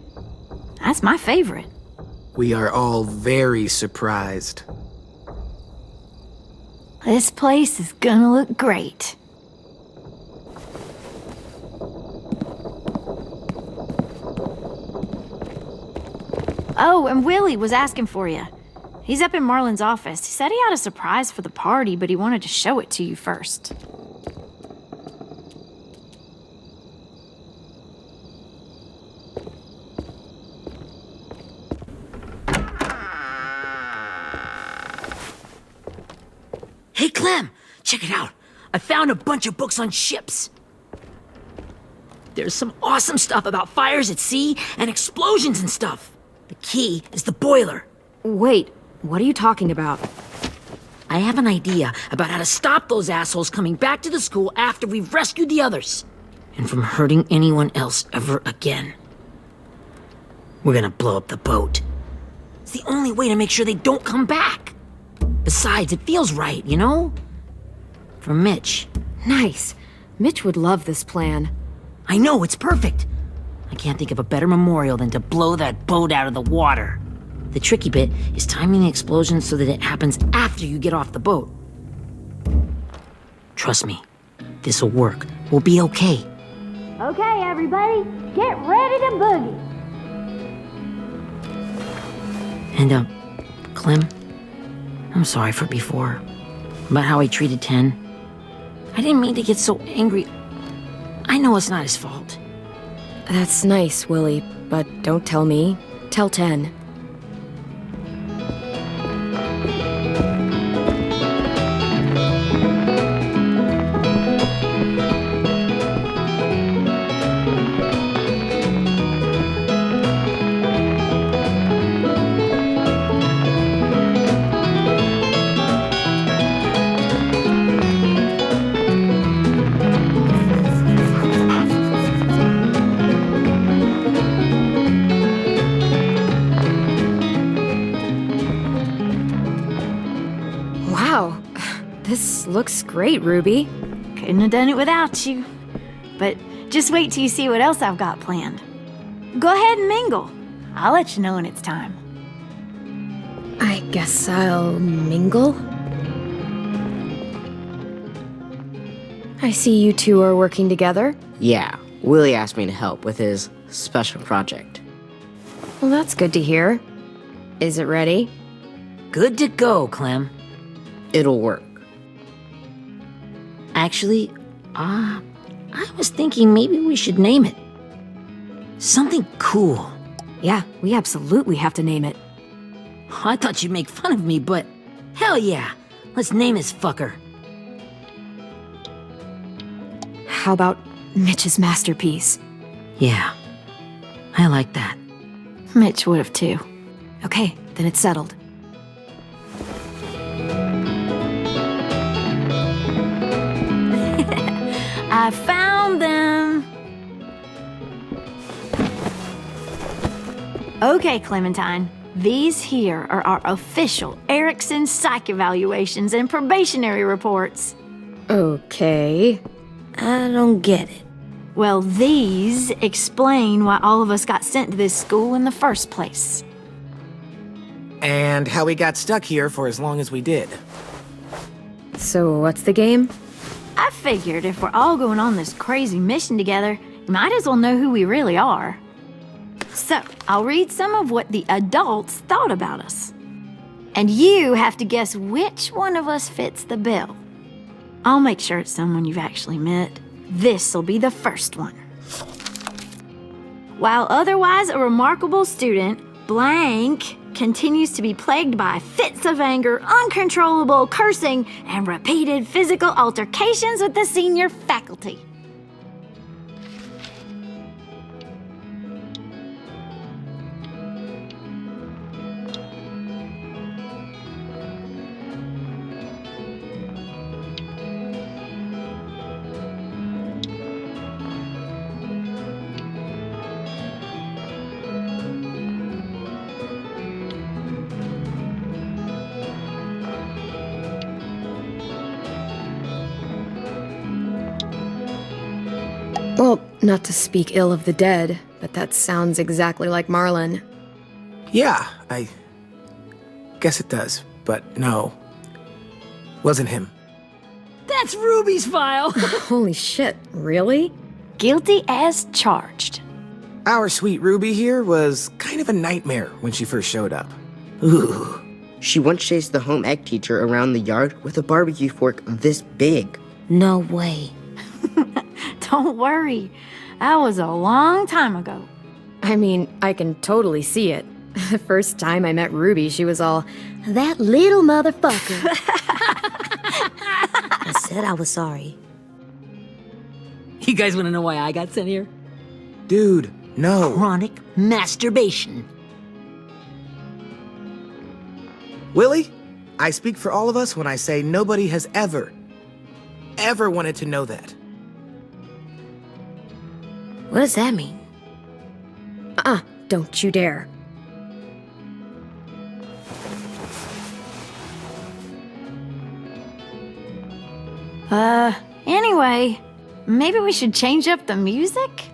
That's my favorite. We are all very surprised. This place is gonna look great. Oh, and Willie was asking for you. He's up in Marlin's office. He said he had a surprise for the party, but he wanted to show it to you first. Hey, Clem, check it out. I found a bunch of books on ships. There's some awesome stuff about fires at sea and explosions and stuff. The key is the boiler. Wait, what are you talking about? I have an idea about how to stop those assholes coming back to the school after we've rescued the others. And from hurting anyone else ever again. We're gonna blow up the boat. It's the only way to make sure they don't come back. Besides, it feels right, you know? For Mitch. Nice. Mitch would love this plan. I know, it's perfect. I can't think of a better memorial than to blow that boat out of the water. The tricky bit is timing the explosion so that it happens after you get off the boat. Trust me, this'll work. We'll be okay. Okay, everybody, get ready to boogie. And, Clem, I'm sorry for before. About how I treated Ten. I didn't mean to get so angry. I know it's not his fault. That's nice, Willie, but don't tell me. Tell 10. Wow, this looks great, Ruby. Couldn't have done it without you. But just wait till you see what else I've got planned. Go ahead and mingle. I'll let you know when it's time. I guess I'll mingle? I see you two are working together. Yeah, Willie asked me to help with his special project. Well, that's good to hear. Is it ready? Good to go, Clem. It'll work. Actually, I was thinking maybe we should name it. Something cool. Yeah, we absolutely have to name it. I thought you'd make fun of me, but hell yeah. Let's name this fucker. How about Mitch's masterpiece? Yeah, I like that. Mitch would have too. Okay, then it's settled. I found them! Okay, Clementine. These here are our official Erickson psych evaluations and probationary reports. Okay. I don't get it. Well, these explain why all of us got sent to this school in the first place. And how we got stuck here for as long as we did. So what's the game? I figured if we're all going on this crazy mission together, you might as well know who we really are. So, I'll read some of what the adults thought about us. And you have to guess which one of us fits the bill. I'll make sure it's someone you've actually met. This'll be the first one. While otherwise a remarkable student, blank continues to be plagued by fits of anger, uncontrollable cursing, and repeated physical altercations with the senior faculty. Well, not to speak ill of the dead, but that sounds exactly like Marlon. Yeah, I guess it does, but no. Wasn't him. That's Ruby's file. Holy shit, really? Guilty as charged. Our sweet Ruby here was kind of a nightmare when she first showed up. Ooh. She once chased the home ec teacher around the yard with a barbecue fork this big. No way. Don't worry. That was a long time ago. I mean, I can totally see it. The first time I met Ruby, she was all, "That little motherfucker." I said I was sorry. You guys want to know why I got sent here? Dude, no. Chronic masturbation. Willie, I speak for all of us when I say nobody has ever wanted to know that. What does that mean? Don't you dare. Anyway, maybe we should change up the music?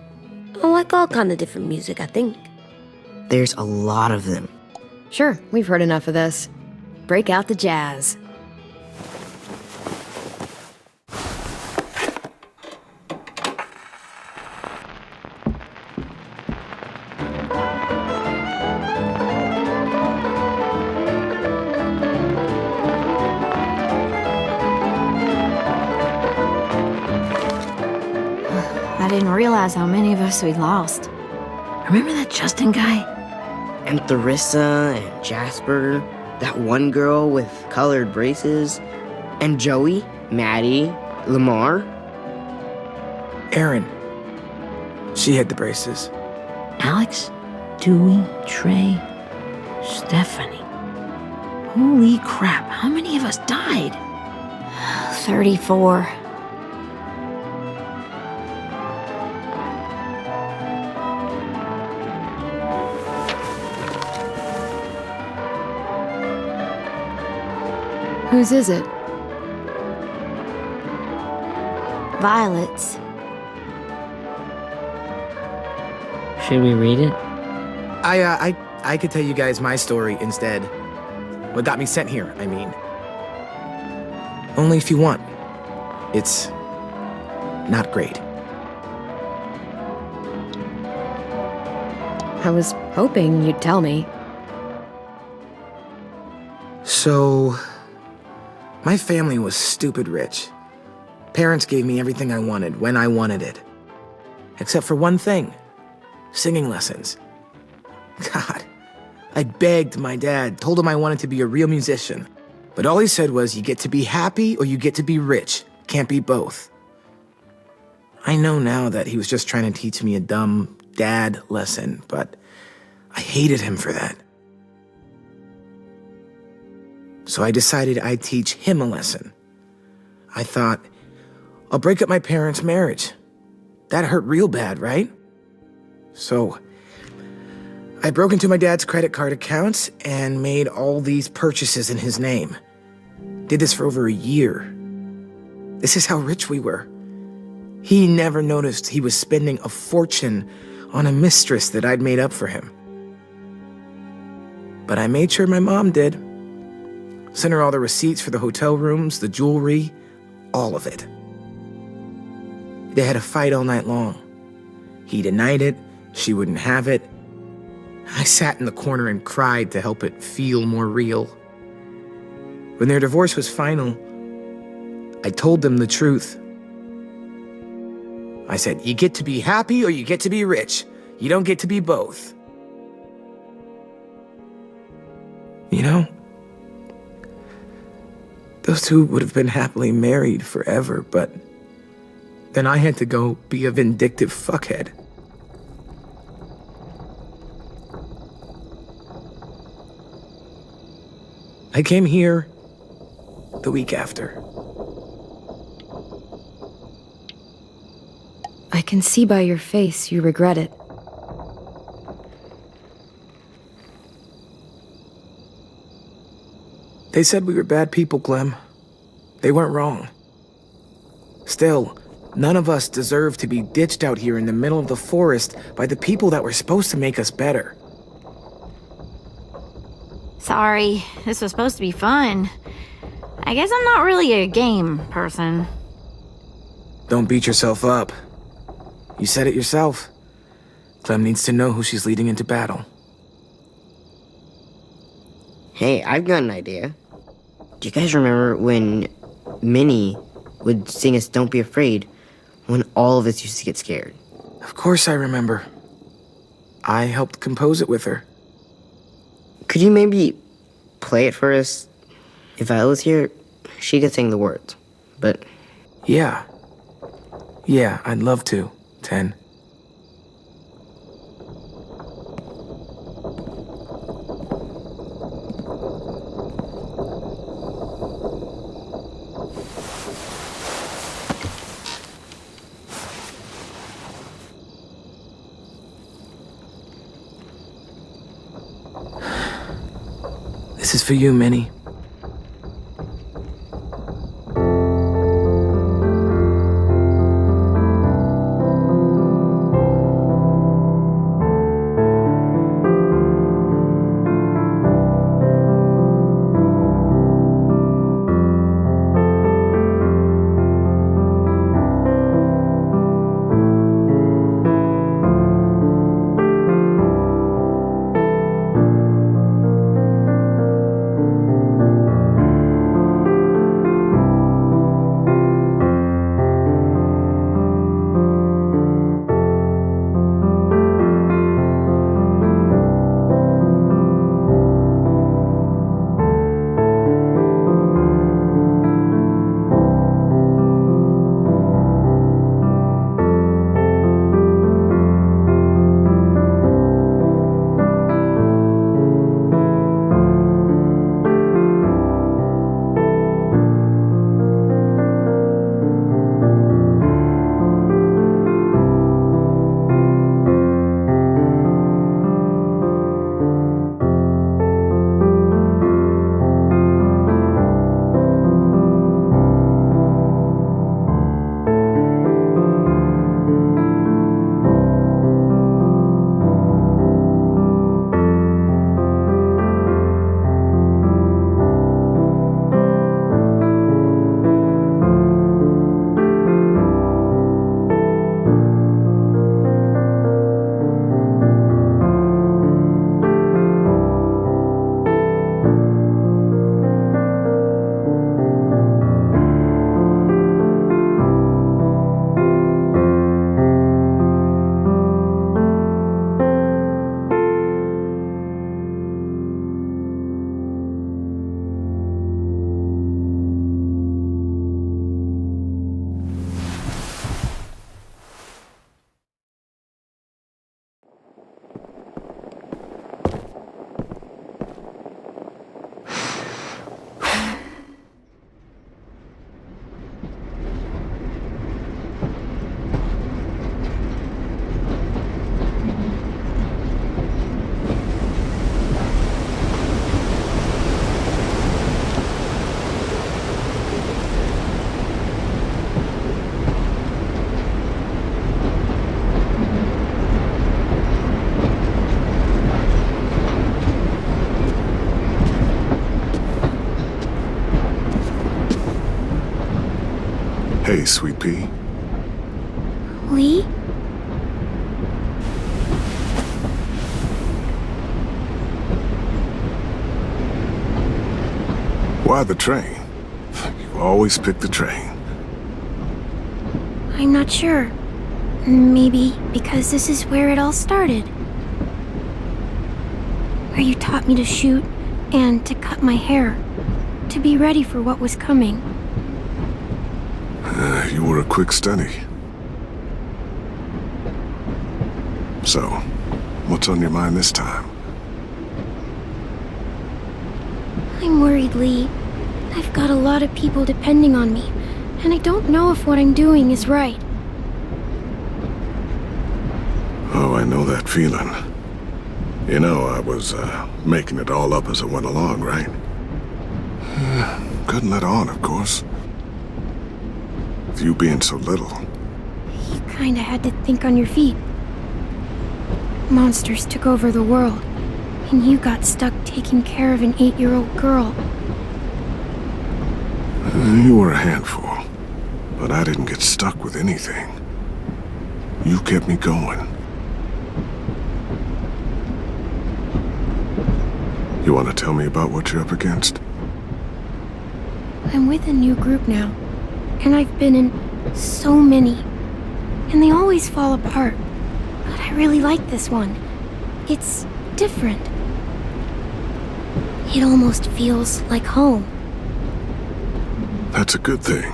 I like all kind of different music, I think. There's a lot of them. Sure, we've heard enough of this. Break out the jazz. I didn't realize how many of us we'd lost. Remember that Justin guy? And Theresa and Jasper, that one girl with colored braces, and Joey, Maddie, Lamar. Erin. She had the braces. Alex, Dewey, Trey, Stephanie. Holy crap, how many of us died? 34. Whose is it? Violet's. Should we read it? I could tell you guys my story instead. What got me sent here, I mean. Only if you want. It's not great. I was hoping you'd tell me. So, my family was stupid rich. Parents gave me everything I wanted when I wanted it. Except for one thing. Singing lessons. God, I begged my dad, told him I wanted to be a real musician. But all he said was, you get to be happy or you get to be rich. Can't be both. I know now that he was just trying to teach me a dumb dad lesson, but I hated him for that. So I decided I'd teach him a lesson. I thought, I'll break up my parents' marriage. That hurt real bad, right? So I broke into my dad's credit card accounts and made all these purchases in his name. Did this for over a year. This is how rich we were. He never noticed he was spending a fortune on a mistress that I'd made up for him. But I made sure my mom did. Sent her all the receipts for the hotel rooms, the jewelry, all of it. They had a fight all night long. He denied it, she wouldn't have it. I sat in the corner and cried to help it feel more real. When their divorce was final, I told them the truth. I said, you get to be happy or you get to be rich. You don't get to be both. You know, those two would have been happily married forever, but then I had to go be a vindictive fuckhead. I came here the week after. I can see by your face you regret it. They said we were bad people, Clem. They weren't wrong. Still, none of us deserve to be ditched out here in the middle of the forest by the people that were supposed to make us better. Sorry, this was supposed to be fun. I guess I'm not really a game person. Don't beat yourself up. You said it yourself. Clem needs to know who she's leading into battle. Hey, I've got an idea. Do you guys remember when Minnie would sing us Don't Be Afraid when all of us used to get scared? Of course I remember. I helped compose it with her. Could you maybe play it for us? If I was here, she could sing the words, but... Yeah, I'd love to, Ten. This is for you, Minnie. Hey, Sweet Pea. Lee? Why the train? You always pick the train. I'm not sure. Maybe because this is where it all started. Where you taught me to shoot and to cut my hair. To be ready for what was coming. You were a quick study. So, what's on your mind this time? I'm worried, Lee. I've got a lot of people depending on me, and I don't know if what I'm doing is right. Oh, I know that feeling. You know, I was making it all up as I went along, right? Couldn't let on, of course. With you being so little. You kinda had to think on your feet. Monsters took over the world, and you got stuck taking care of an 8-year-old girl. You were a handful, but I didn't get stuck with anything. You kept me going. You want to tell me about what you're up against? I'm with a new group now, and I've been in so many, and they always fall apart. But I really like this one. It's different. It almost feels like home. That's a good thing.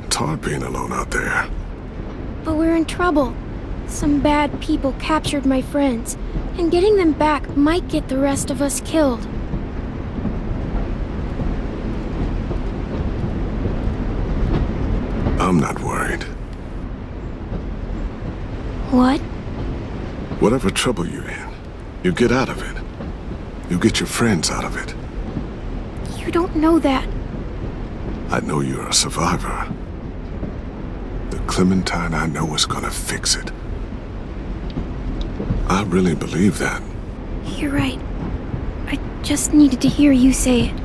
It's hard being alone out there. But we're in trouble. Some bad people captured my friends, and getting them back might get the rest of us killed. I'm not worried. What? Whatever trouble you're in, you get out of it. You get your friends out of it. You don't know that. I know you're a survivor. The Clementine I know is gonna fix it. I really believe that. You're right. I just needed to hear you say it.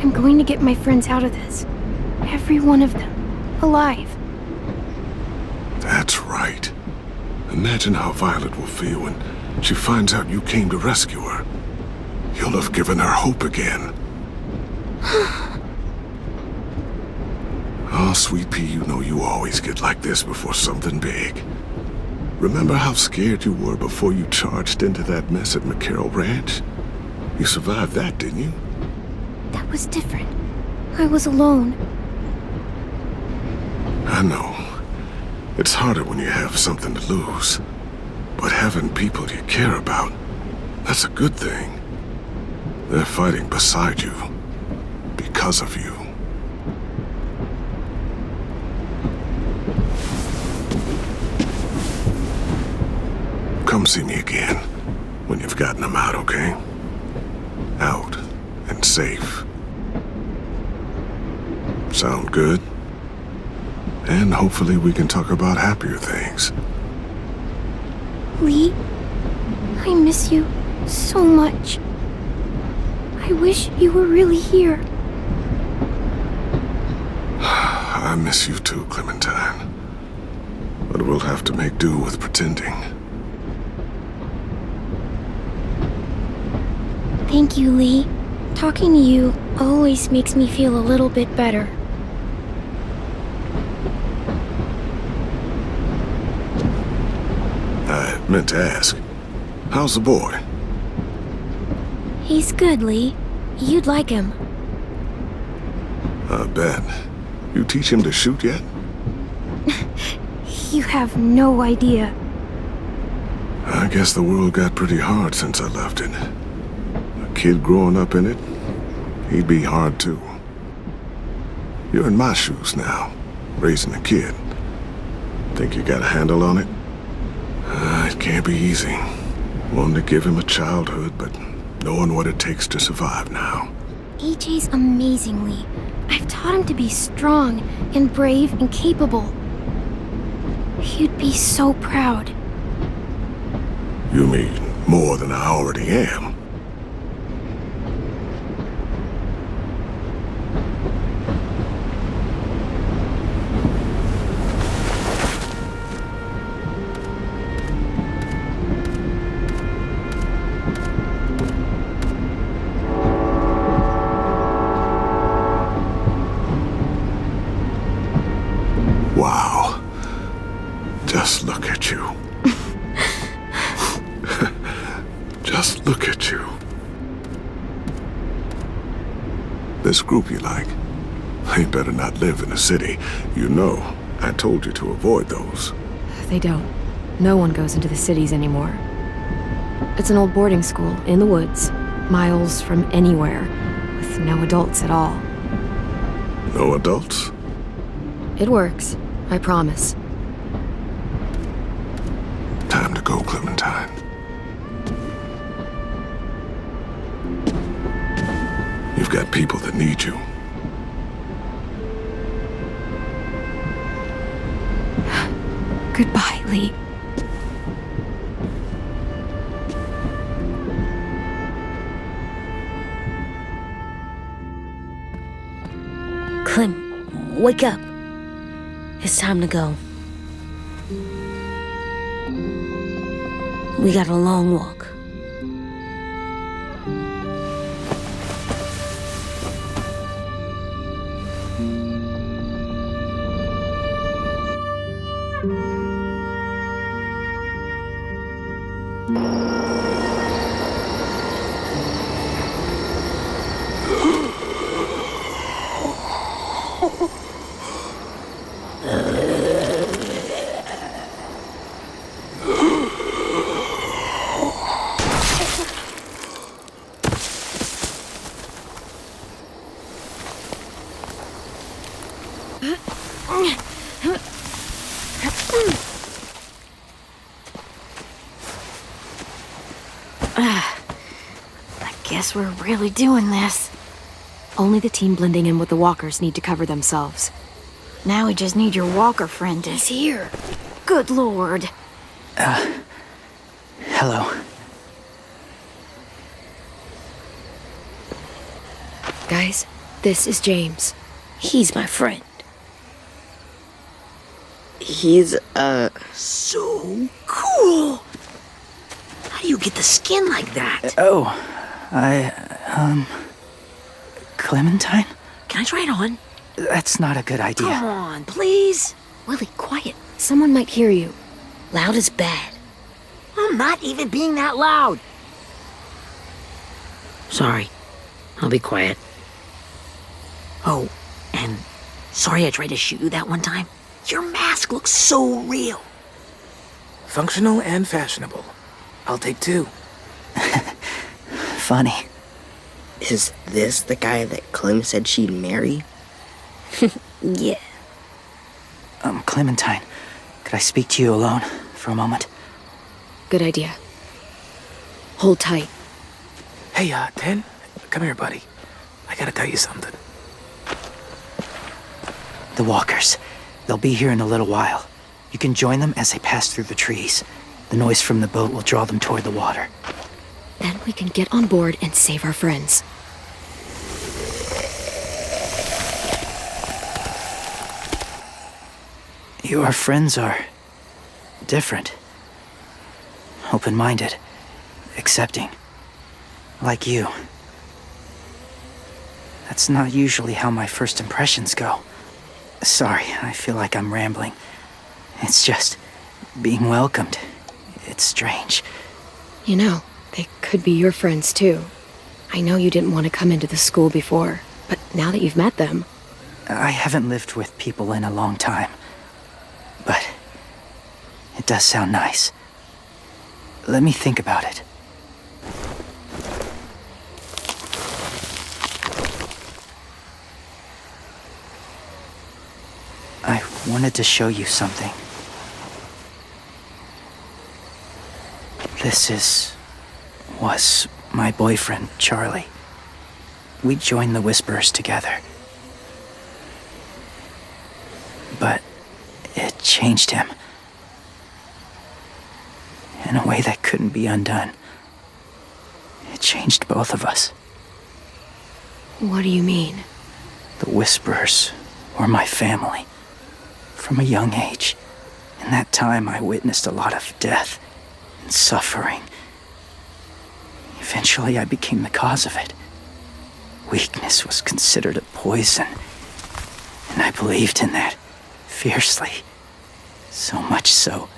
I'm going to get my friends out of this. Every one of them. Alive. That's right. Imagine how Violet will feel when she finds out you came to rescue her. You'll have given her hope again. Oh, Sweet Pea, you know you always get like this before something big. Remember how scared you were before you charged into that mess at McCarroll Ranch? You survived that, didn't you? That was different. I was alone. I know. It's harder when you have something to lose. But having people you care about, that's a good thing. They're fighting beside you. Because of you. Come see me again when you've gotten them out, okay? Out and safe. Sound good? And hopefully we can talk about happier things. Lee, I miss you so much. I wish you were really here. I miss you too, Clementine. But we'll have to make do with pretending. Thank you, Lee. Talking to you always makes me feel a little bit better. I meant to ask, how's the boy? He's good, Lee. You'd like him. I bet. You teach him to shoot yet? You have no idea. I guess the world got pretty hard since I left it. A kid growing up in it, he'd be hard too. You're in my shoes now, raising a kid. Think you got a handle on it? It can't be easy. Wanting to give him a childhood, but knowing what it takes to survive now. AJ's amazing, Lee. I've taught him to be strong and brave and capable. He'd be so proud. You mean more than I already am? Just look at you. This group you like, they better not live in the city. You know, I told you to avoid those. They don't. No one goes into the cities anymore. It's an old boarding school in the woods, miles from anywhere, with no adults at all. No adults? It works, I promise. Time to go, Clementine. You've got people that need you. Goodbye, Lee. Clem, wake up. It's time to go. We got a long walk. Guess we're really doing this. Only the team blending in with the walkers need to cover themselves. Now we just need your walker friend to... He's here. Good lord. Hello. Guys, this is James. He's my friend. He's, so cool. How do you get the skin like that? Clementine? Can I try it on? That's not a good idea. Come on, please. Willie, quiet. Someone might hear you. Loud is bad. I'm not even being that loud. Sorry. I'll be quiet. Oh, and sorry I tried to shoot you that one time. Your mask looks so real. Functional and fashionable. I'll take 2. Funny. Is this the guy that Clem said she'd marry? Yeah. Clementine, could I speak to you alone for a moment? Good idea. Hold tight. Hey, Ten, come here, buddy. I gotta tell you something. The walkers. They'll be here in a little while. You can join them as they pass through the trees. The noise from the boat will draw them toward the water. Then we can get on board and save our friends. Your friends are different. Open-minded. Accepting. Like you. That's not usually how my first impressions go. Sorry, I feel like I'm rambling. It's just being welcomed. It's strange. You know, they could be your friends too. I know you didn't want to come into the school before, but now that you've met them... I haven't lived with people in a long time. But it does sound nice. Let me think about it. I wanted to show you something. This was my boyfriend, Charlie. We joined the Whisperers together. But it changed him. In a way that couldn't be undone. It changed both of us. What do you mean? The Whisperers were my family. From a young age. In that time, I witnessed a lot of death and suffering. Eventually, I became the cause of it. Weakness was considered a poison. And I believed in that, fiercely. So much so,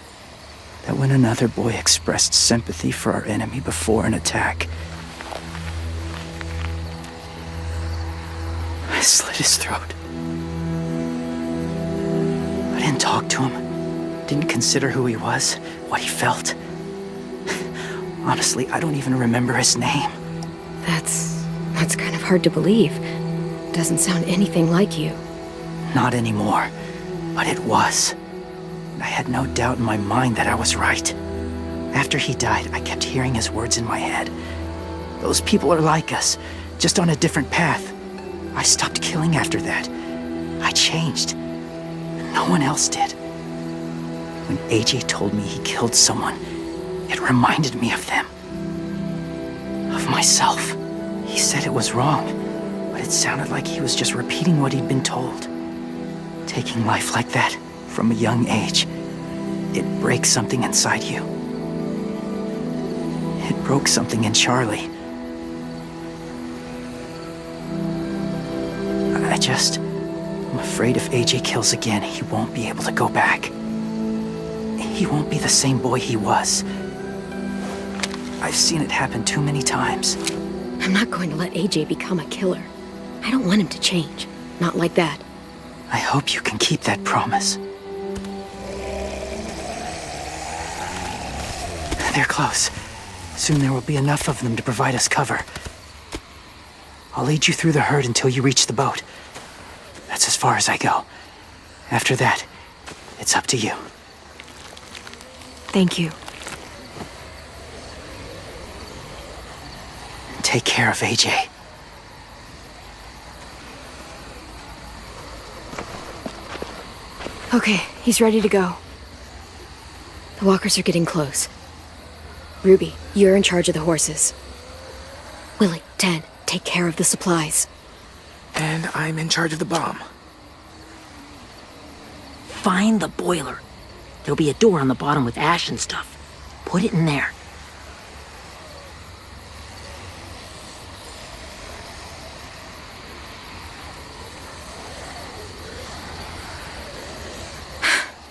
that when another boy expressed sympathy for our enemy before an attack, I slit his throat. I didn't talk to him, didn't consider who he was, what he felt. Honestly, I don't even remember his name. That's kind of hard to believe. Doesn't sound anything like you. Not anymore, but it was. I had no doubt in my mind that I was right. After he died, I kept hearing his words in my head. Those people are like us, just on a different path. I stopped killing after that. I changed. No one else did. When AJ told me he killed someone, it reminded me of them. Of myself. He said it was wrong, but it sounded like he was just repeating what he'd been told. Taking life like that, from a young age, it breaks something inside you. It broke something in Charlie. I'm afraid if AJ kills again, he won't be able to go back. He won't be the same boy he was. I've seen it happen too many times. I'm not going to let AJ become a killer. I don't want him to change. Not like that. I hope you can keep that promise. They're close. Soon there will be enough of them to provide us cover. I'll lead you through the herd until you reach the boat. That's as far as I go. After that, it's up to you. Thank you. Take care of AJ. Okay, he's ready to go. The walkers are getting close. Ruby, you're in charge of the horses. Willie, Ted, take care of the supplies. And I'm in charge of the bomb. Find the boiler. There'll be a door on the bottom with ash and stuff. Put it in there.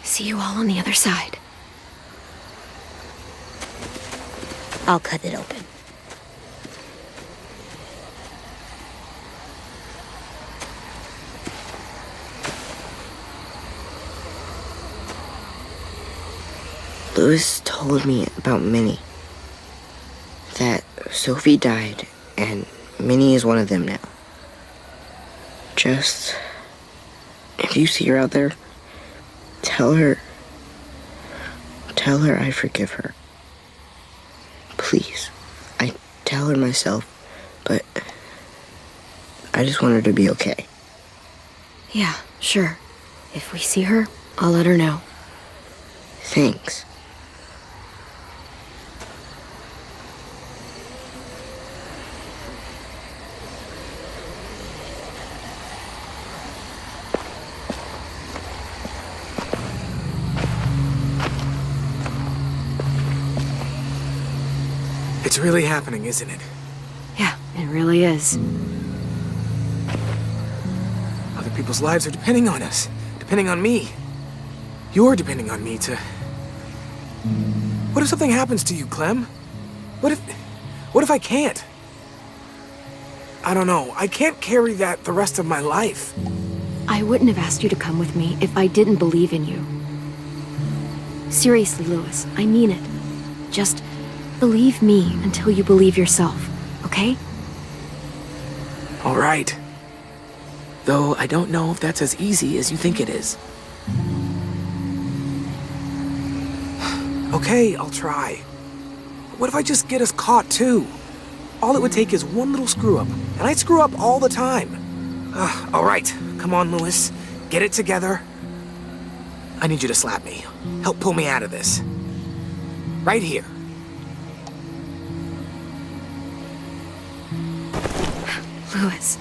See you all on the other side. I'll cut it open. Louis told me about Minnie. That Sophie died, and Minnie is one of them now. Just... if you see her out there, tell her I forgive her. Please. I tell her myself, but I just want her to be okay. Yeah, sure. If we see her, I'll let her know. Thanks. It's really happening, isn't it? Yeah, it really is. Other people's lives are depending on us. Depending on me. You're depending on me to... What if something happens to you, Clem? What if I can't? I don't know. I can't carry that the rest of my life. I wouldn't have asked you to come with me if I didn't believe in you. Seriously, Louis, I mean it. Just believe me until you believe yourself, okay? All right. Though I don't know if that's as easy as you think it is. Okay, I'll try. What if I just get us caught too? All it would take is one little screw-up, and I screw up all the time. All right, come on, Louis. Get it together. I need you to slap me. Help pull me out of this. Right here. Louis,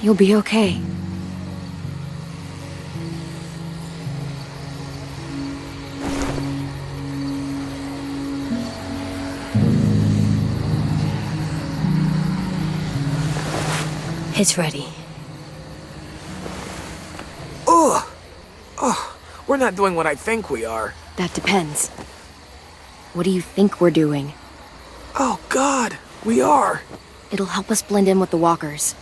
you'll be okay. It's ready. Ugh! Oh, we're not doing what I think we are. That depends. What do you think we're doing? Oh, God, we are. It'll help us blend in with the walkers.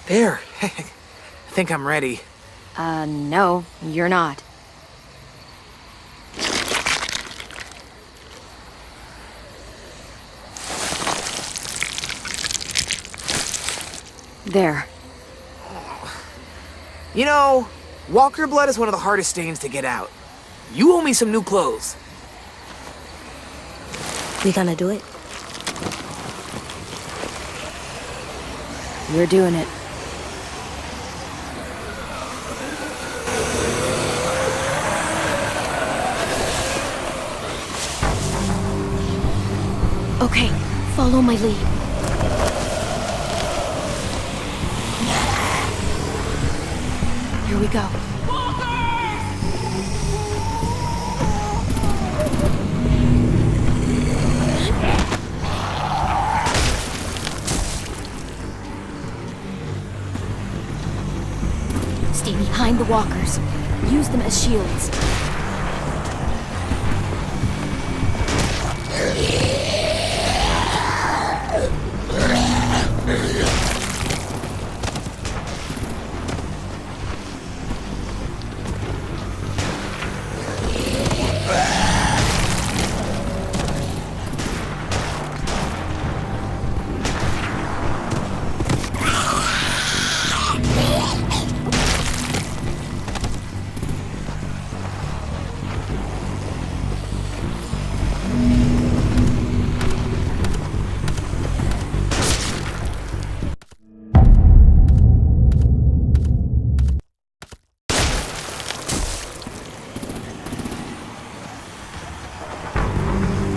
There. I think I'm ready. No, you're not. There. You know, walker blood is one of the hardest stains to get out. You owe me some new clothes. We gonna do it? We're doing it. Okay, follow my lead. Here we go. Stay behind the walkers. Use them as shields.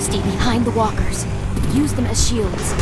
Stay behind the walkers. Use them as shields.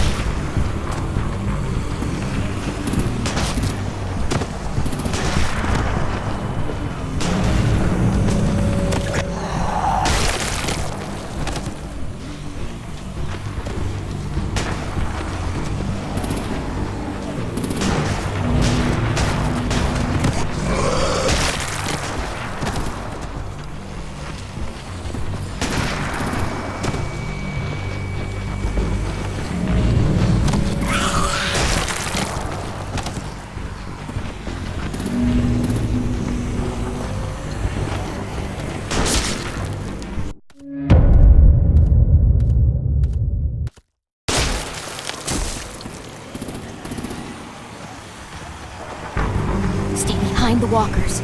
Stay behind the walkers.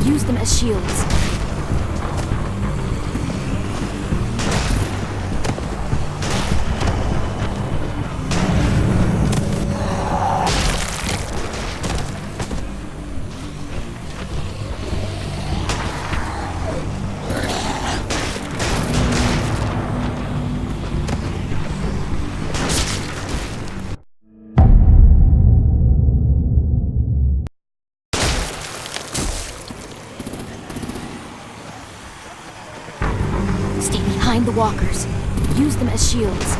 Use them as shields. Stay behind the walkers. Use them as shields.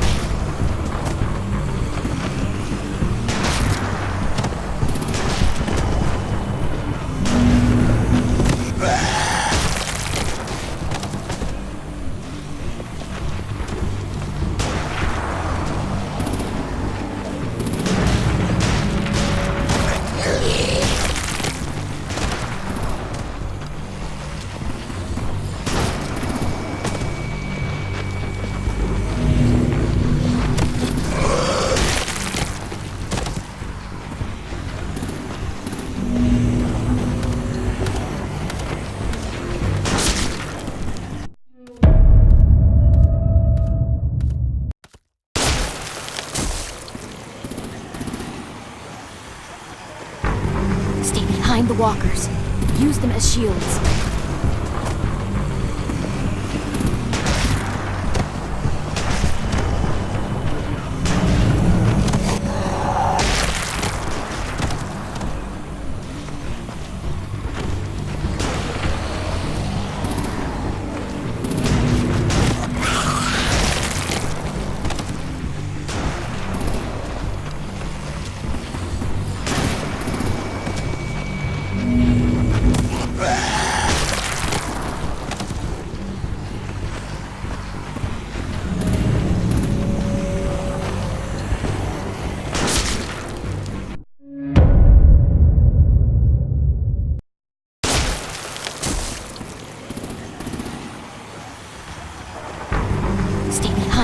Stay behind the walkers. Use them as shields.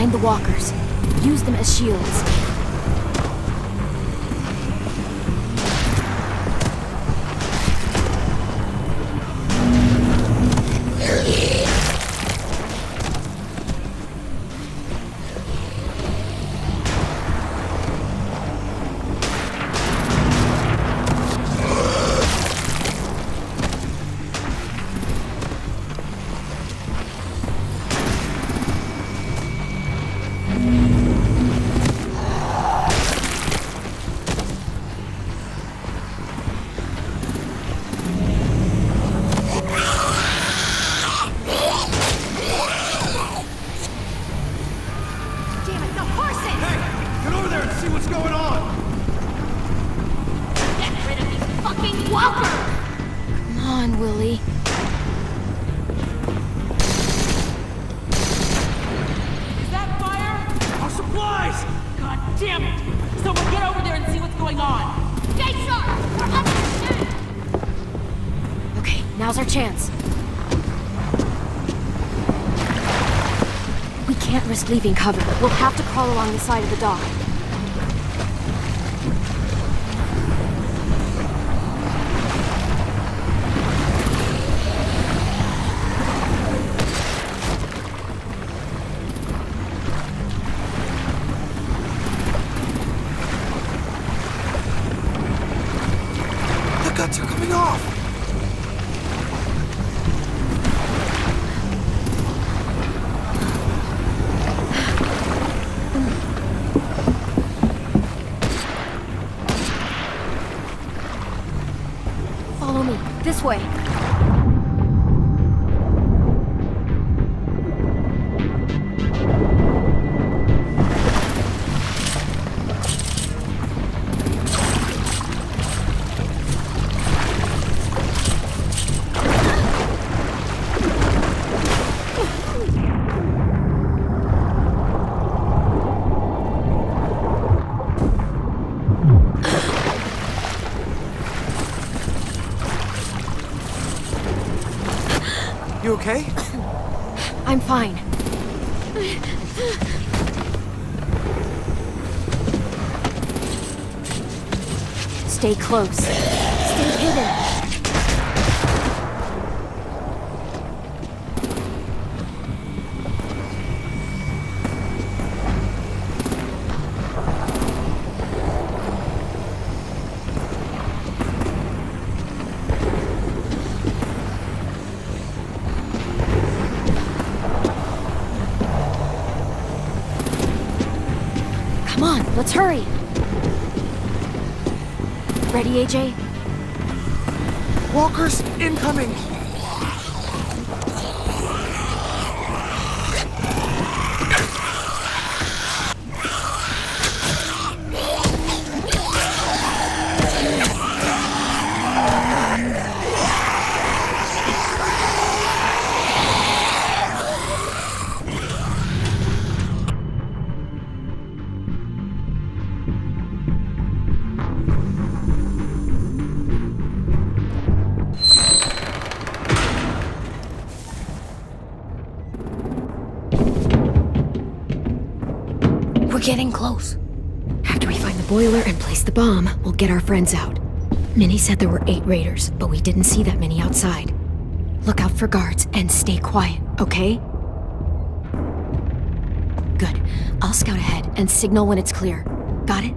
Find the walkers. Use them as shields. Now's our chance. We can't risk leaving cover. We'll have to crawl along the side of the dock. The guts are coming off! This way. You okay? I'm fine. Stay close. Stay hidden. Come on, let's hurry. Ready, AJ? Walkers incoming! Getting close. After we find the boiler and place the bomb, we'll get our friends out. Minnie said there were 8 raiders, but we didn't see that many outside. Look out for guards and stay quiet, okay? Good. I'll scout ahead and signal when it's clear. Got it?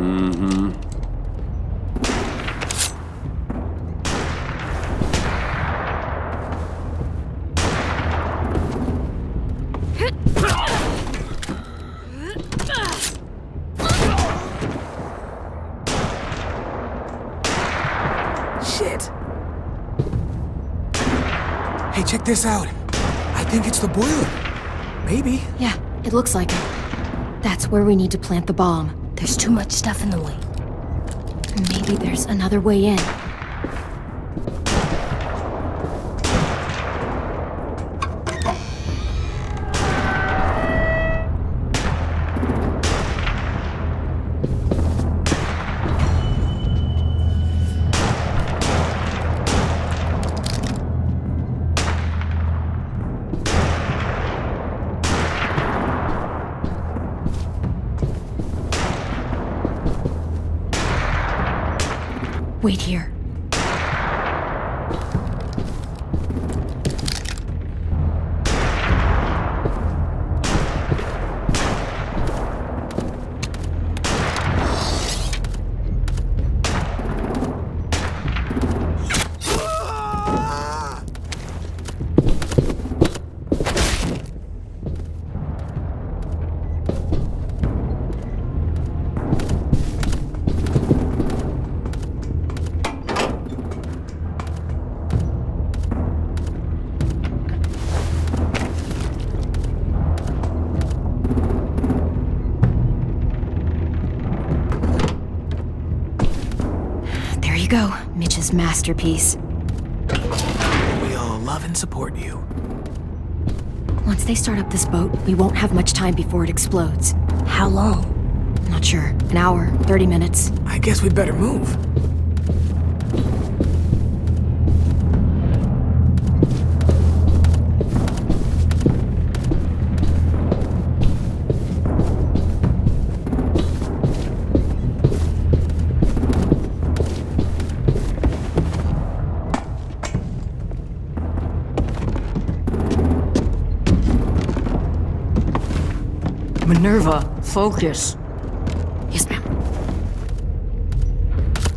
Shit. Hey, check this out. I think it's the boiler. Maybe. Yeah, it looks like it. That's where we need to plant the bomb. There's too much stuff in the way. Maybe there's another way in. Wait here. Go, Mitch's masterpiece. We all love and support you. Once they start up this boat, we won't have much time before it explodes. How long? Not sure. An hour, 30 minutes. I guess we'd better move. Minerva, focus. Yes, ma'am.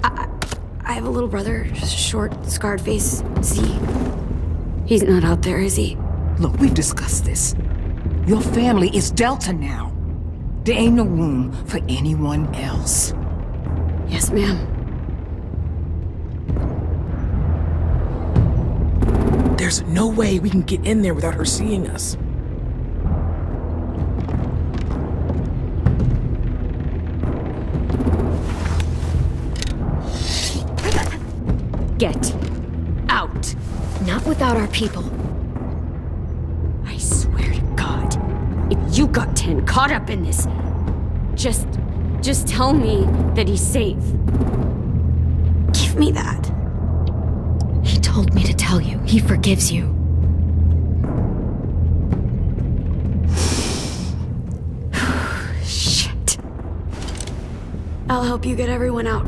I have a little brother, short, scarred face. He's not out there, is he? Look, we've discussed this. Your family is Delta now. There ain't no room for anyone else. Yes, ma'am. There's no way we can get in there without her seeing us. Get out. Not without our people. I swear to God, if you got 10 caught up in this, just tell me that he's safe. Give me that. He told me to tell you. He forgives you. Shit. I'll help you get everyone out.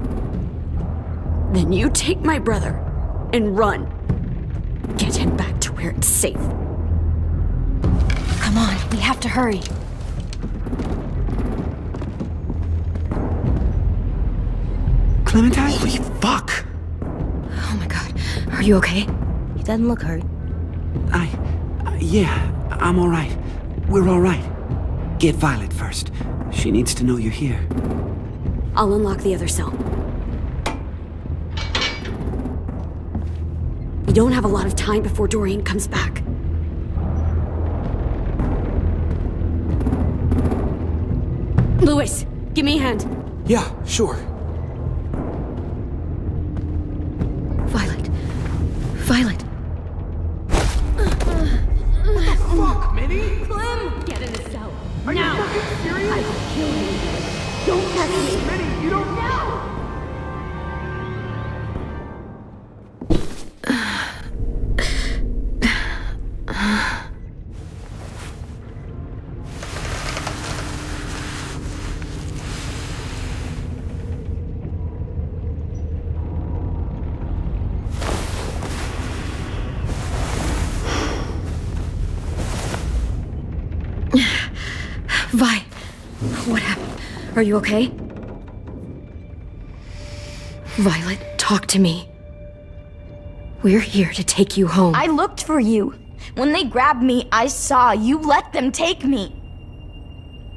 Then you take my brother and run. Get him back to where it's safe. Come on, we have to hurry. Clementine? Holy fuck! Oh my god. Are you okay? He doesn't look hurt. Yeah, I'm alright. We're alright. Get Violet first. She needs to know you're here. I'll unlock the other cell. We don't have a lot of time before Dorian comes back. Lewis, give me a hand. Yeah, sure. Violet. Violet. What the fuck, Minnie? Clem! Get in the cell. Are you fucking serious? I will kill you. Don't touch me. Minnie, you don't know! Vi, what happened? Are you okay? Violet, talk to me. We're here to take you home. I looked for you. When they grabbed me, I saw you let them take me.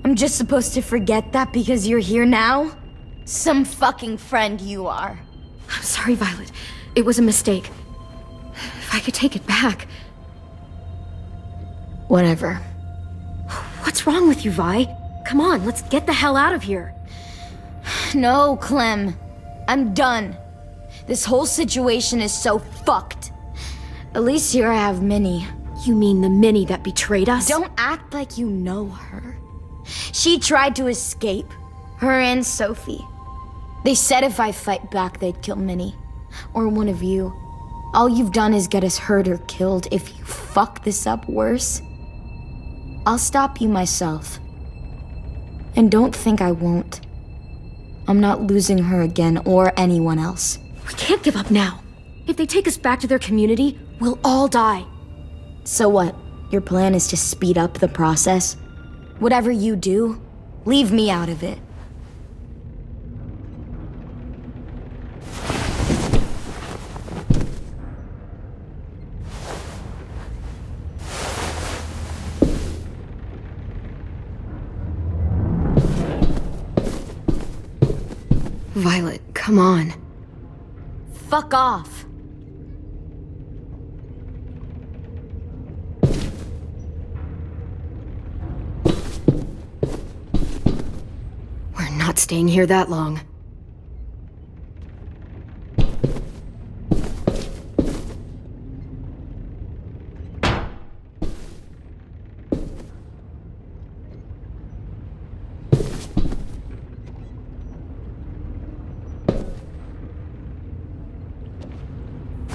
I'm just supposed to forget that because you're here now? Some fucking friend you are. I'm sorry, Violet. It was a mistake. If I could take it back. Whatever. What's wrong with you, Vi? Come on, let's get the hell out of here. No, Clem. I'm done. This whole situation is so fucked. At least here I have Minnie. You mean the Minnie that betrayed us? Don't act like you know her. She tried to escape. Her and Sophie. They said if I fight back, they'd kill Minnie. Or one of you. All you've done is get us hurt or killed. If you fuck this up worse, I'll stop you myself. And don't think I won't. I'm not losing her again or anyone else. We can't give up now. If they take us back to their community, we'll all die. So what? Your plan is to speed up the process? Whatever you do, leave me out of it. Violet, come on. Fuck off. We're not staying here that long.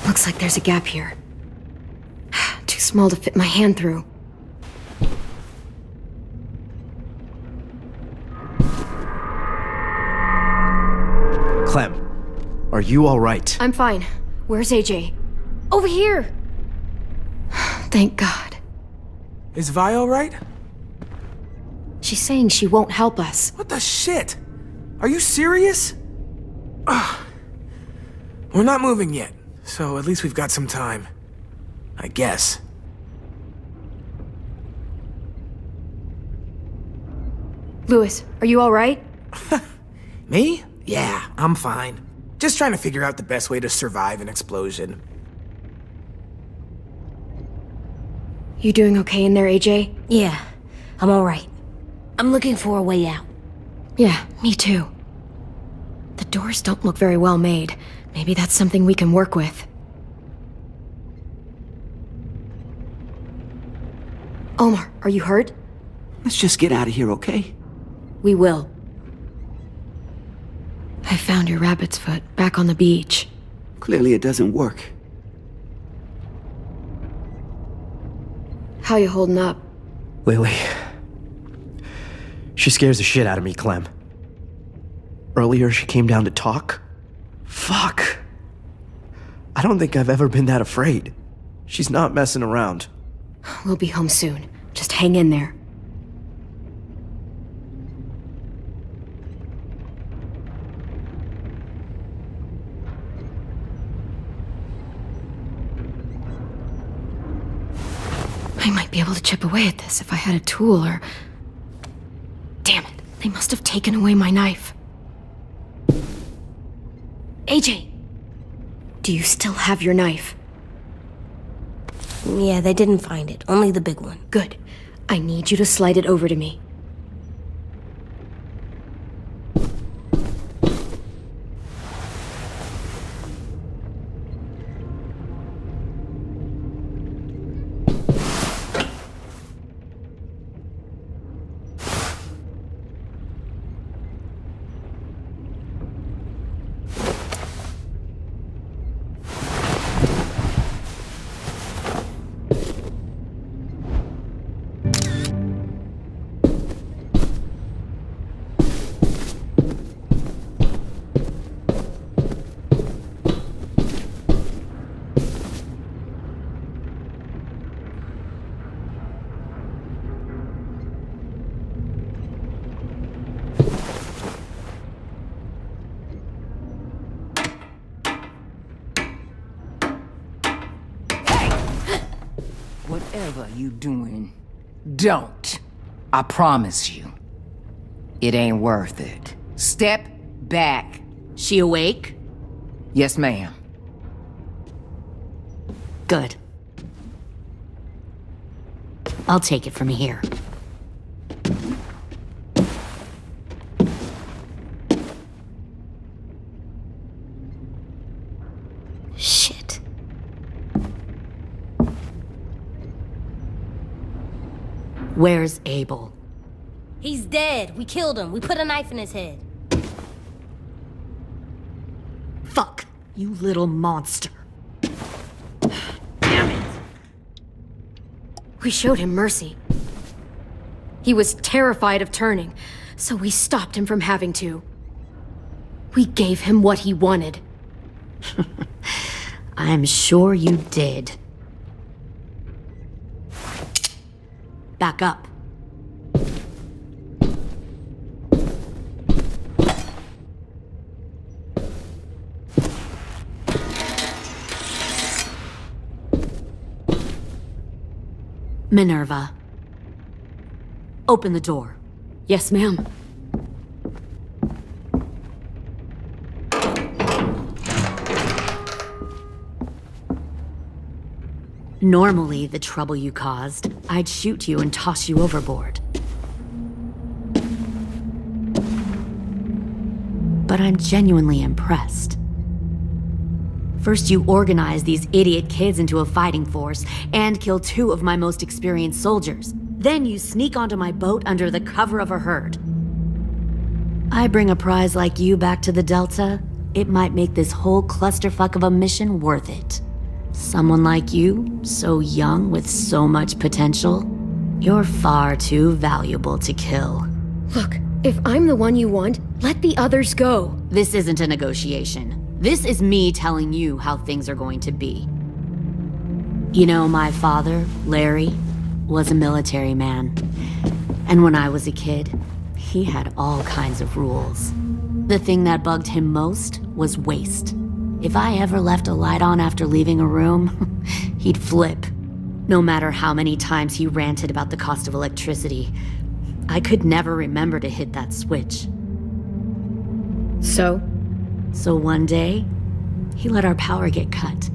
Looks like there's a gap here. Too small to fit my hand through. Clem, are you all right? I'm fine. Where's AJ? Over here! Thank God. Is Vi all right? She's saying she won't help us. What the shit? Are you serious? We're not moving yet, so at least we've got some time. I guess. Lewis, are you all right? Me? Yeah, I'm fine. Just trying to figure out the best way to survive an explosion. You doing okay in there, AJ? Yeah, I'm alright. I'm looking for a way out. Yeah, me too. The doors don't look very well made. Maybe that's something we can work with. Omar, are you hurt? Let's just get out of here, okay? We will. I found your rabbit's foot back on the beach. Clearly it doesn't work. How you holding up? Lily. She scares the shit out of me, Clem. Earlier she came down to talk. Fuck. I don't think I've ever been that afraid. She's not messing around. We'll be home soon. Just hang in there. I might be able to chip away at this if I had a tool or... Damn it, they must have taken away my knife. AJ! Do you still have your knife? Yeah, they didn't find it. Only the big one. Good. I need you to slide it over to me. Whatever you doing, don't. I promise you. It ain't worth it. Step back. She awake? Yes, ma'am. Good. I'll take it from here. Shit. Where's Abel? He's dead. We killed him. We put a knife in his head. Fuck, you little monster. We showed him mercy. He was terrified of turning, so we stopped him from having to. We gave him what he wanted. I'm sure you did. Back up. Minerva. Open the door. Yes, ma'am. Normally, the trouble you caused, I'd shoot you and toss you overboard. But I'm genuinely impressed. First, you organize these idiot kids into a fighting force and kill 2 of my most experienced soldiers. Then you sneak onto my boat under the cover of a herd. I bring a prize like you back to the Delta, it might make this whole clusterfuck of a mission worth it. Someone like you, so young with so much potential, you're far too valuable to kill. Look, if I'm the one you want, let the others go. This isn't a negotiation. This is me telling you how things are going to be. You know, my father, Larry, was a military man. And when I was a kid, he had all kinds of rules. The thing that bugged him most was waste. If I ever left a light on after leaving a room, he'd flip. No matter how many times he ranted about the cost of electricity, I could never remember to hit that switch. So one day, he let our power get cut.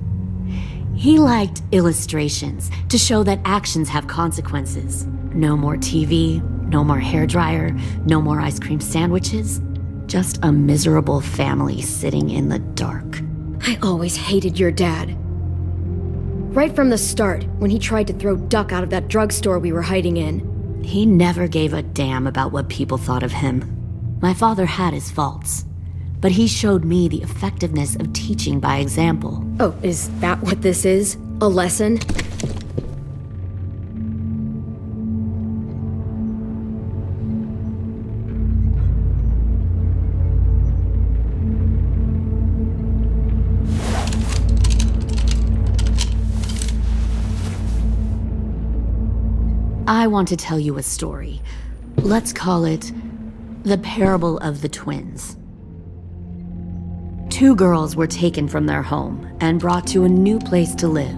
He liked illustrations to show that actions have consequences. No more TV, no more hairdryer, no more ice cream sandwiches. Just a miserable family sitting in the dark. I always hated your dad. Right from the start, when he tried to throw Duck out of that drugstore we were hiding in. He never gave a damn about what people thought of him. My father had his faults, but he showed me the effectiveness of teaching by example. Oh, is that what this is? A lesson? I want to tell you a story. Let's call it The Parable of the Twins. 2 girls were taken from their home and brought to a new place to live.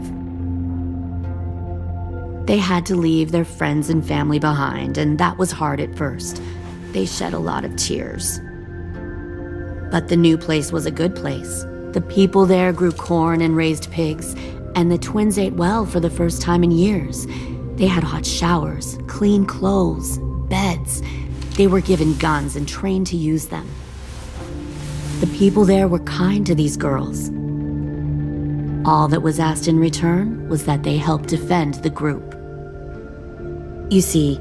They had to leave their friends and family behind, and that was hard at first. They shed a lot of tears. But the new place was a good place. The people there grew corn and raised pigs, and the twins ate well for the first time in years. They had hot showers, clean clothes, beds. They were given guns and trained to use them. The people there were kind to these girls. All that was asked in return was that they help defend the group. You see,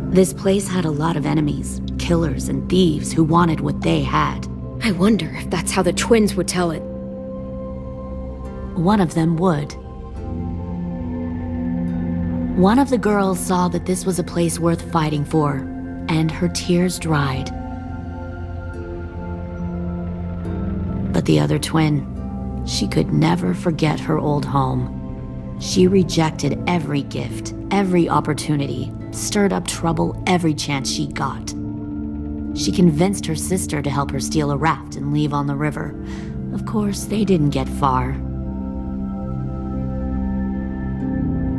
this place had a lot of enemies, killers and thieves who wanted what they had. I wonder if that's how the twins would tell it. One of them would. One of the girls saw that this was a place worth fighting for, and her tears dried. But the other twin, she could never forget her old home. She rejected every gift, every opportunity, stirred up trouble every chance she got. She convinced her sister to help her steal a raft and leave on the river. Of course, they didn't get far.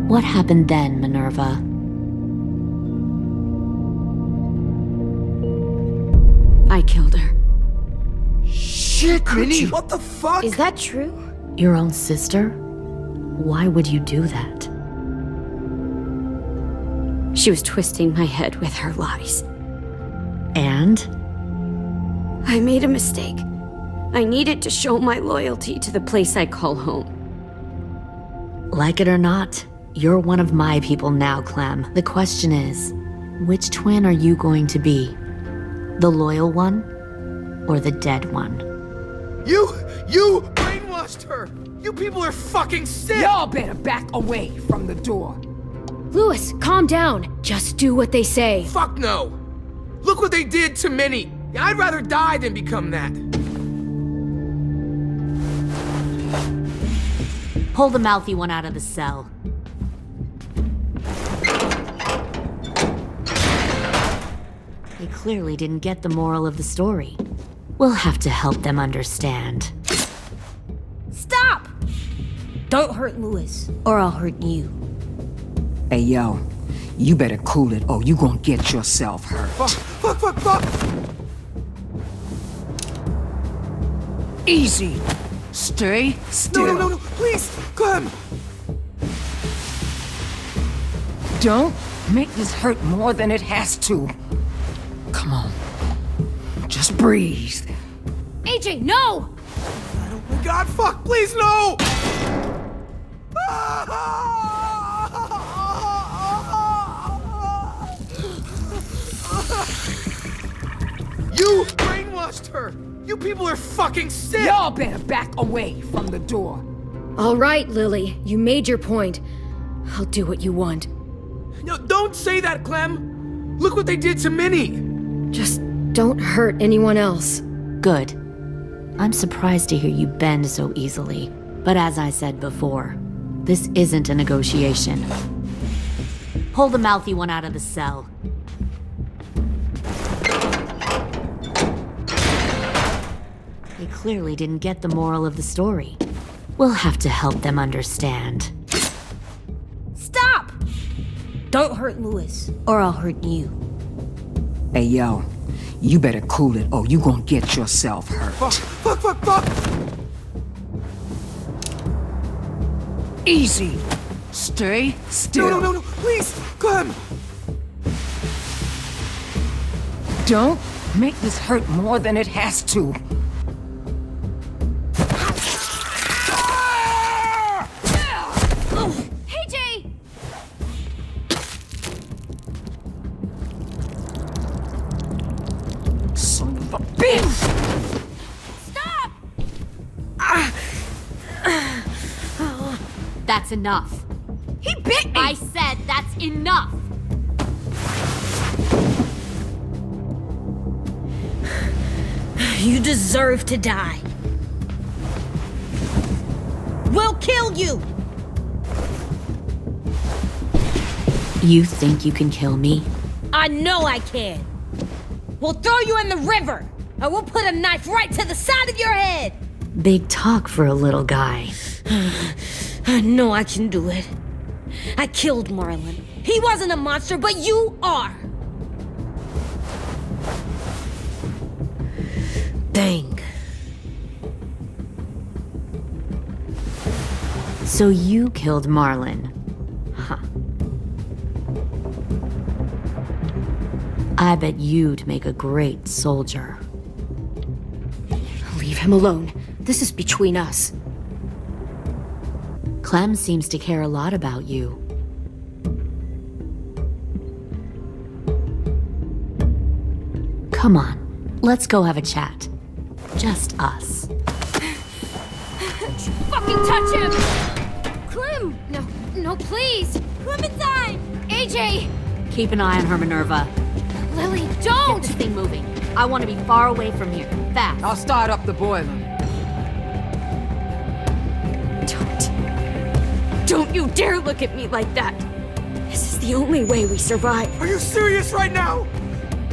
What happened then, Minerva? I killed her. Shit, Minnie! What the fuck? Is that true? Your own sister? Why would you do that? She was twisting my head with her lies. And? I made a mistake. I needed to show my loyalty to the place I call home. Like it or not, you're one of my people now, Clem. The question is, which twin are you going to be? The loyal one or the dead one? You brainwashed her! You people are fucking sick! Y'all better back away from the door. Louis, calm down. Just do what they say. Fuck no! Look what they did to Minnie! I'd rather die than become that. Pull the mouthy one out of the cell. They clearly didn't get the moral of the story. We'll have to help them understand. Stop! Don't hurt Louis, or I'll hurt you. Hey, yo. You better cool it, or you gonna get yourself hurt. Fuck! Easy. Stay still. No, please, Clem! Don't make this hurt more than it has to. Come on. Just breathe. AJ, no! Oh my god, fuck, please, no! You brainwashed her! You people are fucking sick! Y'all better back away from the door. All right, Lily, you made your point. I'll do what you want. No, don't say that, Clem! Look what they did to Minnie! Just don't hurt anyone else. Good. I'm surprised to hear you bend so easily. But as I said before, this isn't a negotiation. Pull the mouthy one out of the cell. They clearly didn't get the moral of the story. We'll have to help them understand. Stop! Don't hurt Louis, or I'll hurt you. Hey, yo. You better cool it, or you gonna get yourself hurt. Fuck! Easy. Stay still. No, please, Clem! Don't make this hurt more than it has to. AJ! Son of a bitch! Stop! That's enough. He bit me! I said that's enough. You deserve to die. We'll kill you! You think you can kill me? I know I can. We'll throw you in the river, and we'll put a knife right to the side of your head. Big talk for a little guy. I know I can do it. I killed Marlon. He wasn't a monster, but you are. Dang. So you killed Marlon. Huh. I bet you'd make a great soldier. Leave him alone. This is between us. Clem seems to care a lot about you. Come on, let's go have a chat. Just us. Fucking touch him! Clem! No, please! Clementine! AJ! Keep an eye on her, Minerva. Lily, Get don't! this thing moving. I want to be far away from here. Fast. I'll start up the boiler. Don't you dare look at me like that! This is the only way we survive. Are you serious right now?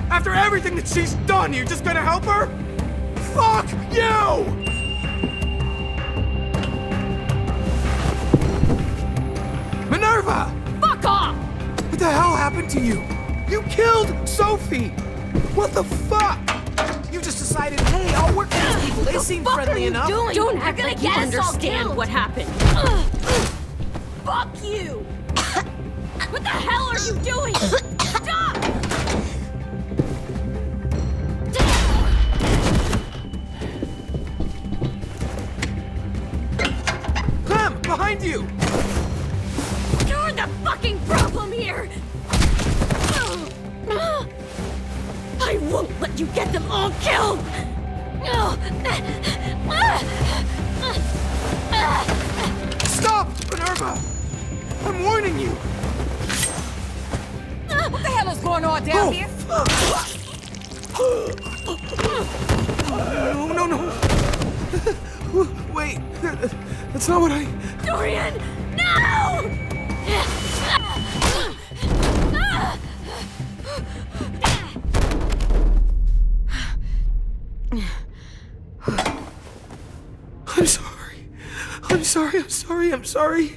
After everything that she's done, you're just gonna help her? Fuck you! Minerva! Minerva! Fuck off! What the hell happened to you? You killed Sophie! What the fuck? You just decided, hey, I'll work with these people. They seem friendly enough. Don't act like you understand what happened. Fuck you! What the hell are you doing? Stop! Clem, behind you! You're the fucking problem here! I won't let you get them all killed! Stop, Minerva! I'm warning you! What the hell is going on down here? No. Wait, that's not what I... Dorian, no! I'm sorry.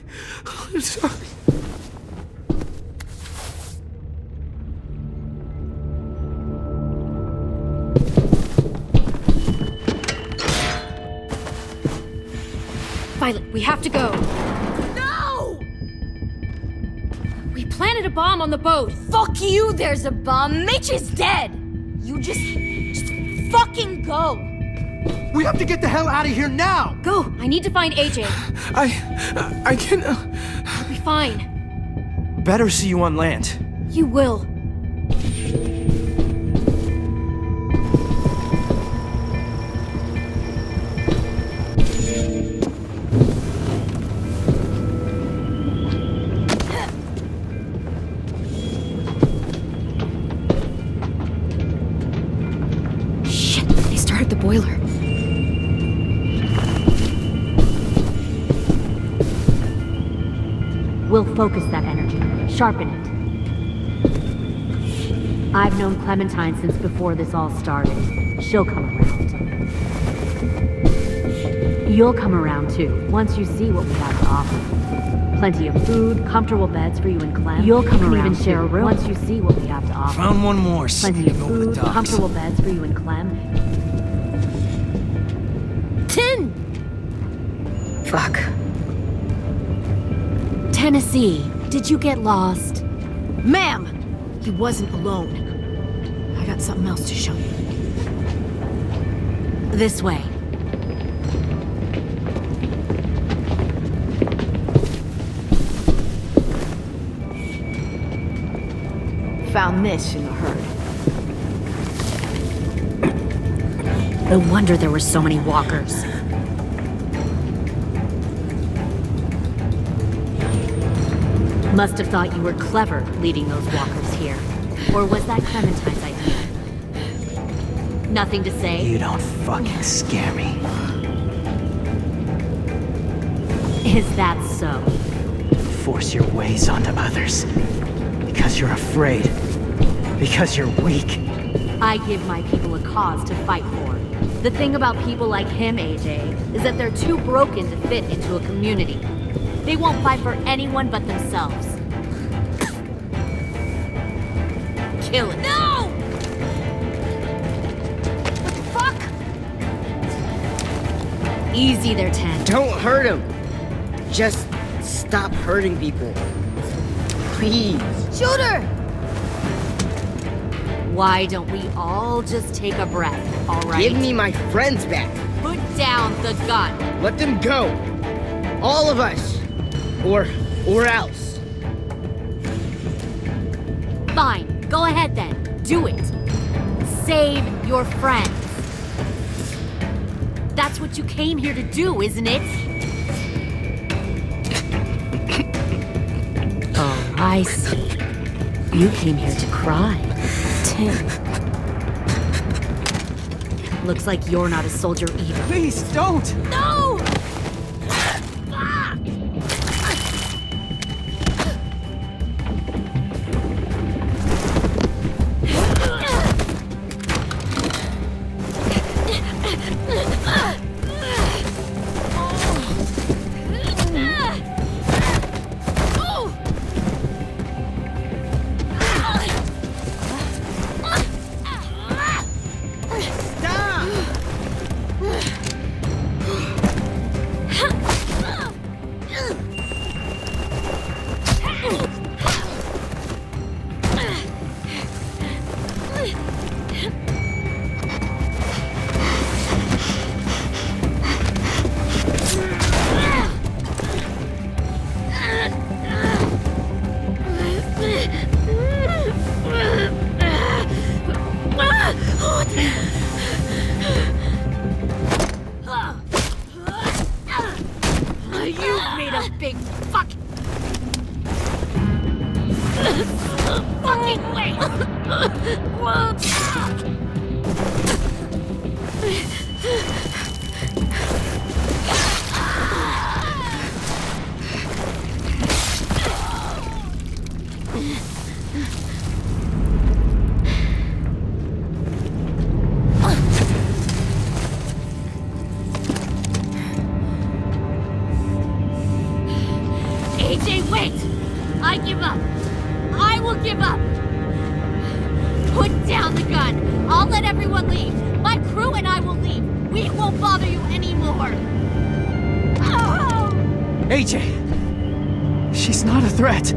Violet, we have to go. No! We planted a bomb on the boat. Fuck you, there's a bomb. Mitch is dead. You just fucking go. We have to get the hell out of here now! Go! I need to find AJ. I can... I'll be fine. Better see you on land. You will. Shit, they started the boiler. We'll focus that energy, sharpen it. I've known Clementine since before this all started. She'll come around. You'll come around too, once you see what we have to offer. Plenty of food, comfortable beds for you and Clem. You'll come around even share a room once you see what we have to offer. Found one more Plenty of food, comfortable beds for you and Clem. 10! Fuck. Tennessee, did you get lost? Ma'am! He wasn't alone. I got something else to show you. This way. Found this in the herd. No wonder there were so many walkers. Must have thought you were clever leading those walkers here. Or was that Clementine's idea? Nothing to say? You don't fucking scare me. Is that so? Force your ways onto others. Because you're afraid. Because you're weak. I give my people a cause to fight for. The thing about people like him, AJ, is that they're too broken to fit into a community. They won't fight for anyone but themselves. Kill it. No! What the fuck? Easy there, 10. Don't hurt him. Just stop hurting people. Please. Shoot her! Why don't we all just take a breath, all right? Give me my friends back. Put down the gun. Let them go. All of us. Or else. Fine. Go ahead then. Do it. Save your friends. That's what you came here to do, isn't it? Oh, I see. You came here to cry. Tim. Looks like you're not a soldier either. Please, don't! No! You made a big fucking wait! AJ, wait! I give up. I will give up. Put down the gun. I'll let everyone leave. My crew and I will leave. We won't bother you anymore. Oh! AJ! She's not a threat.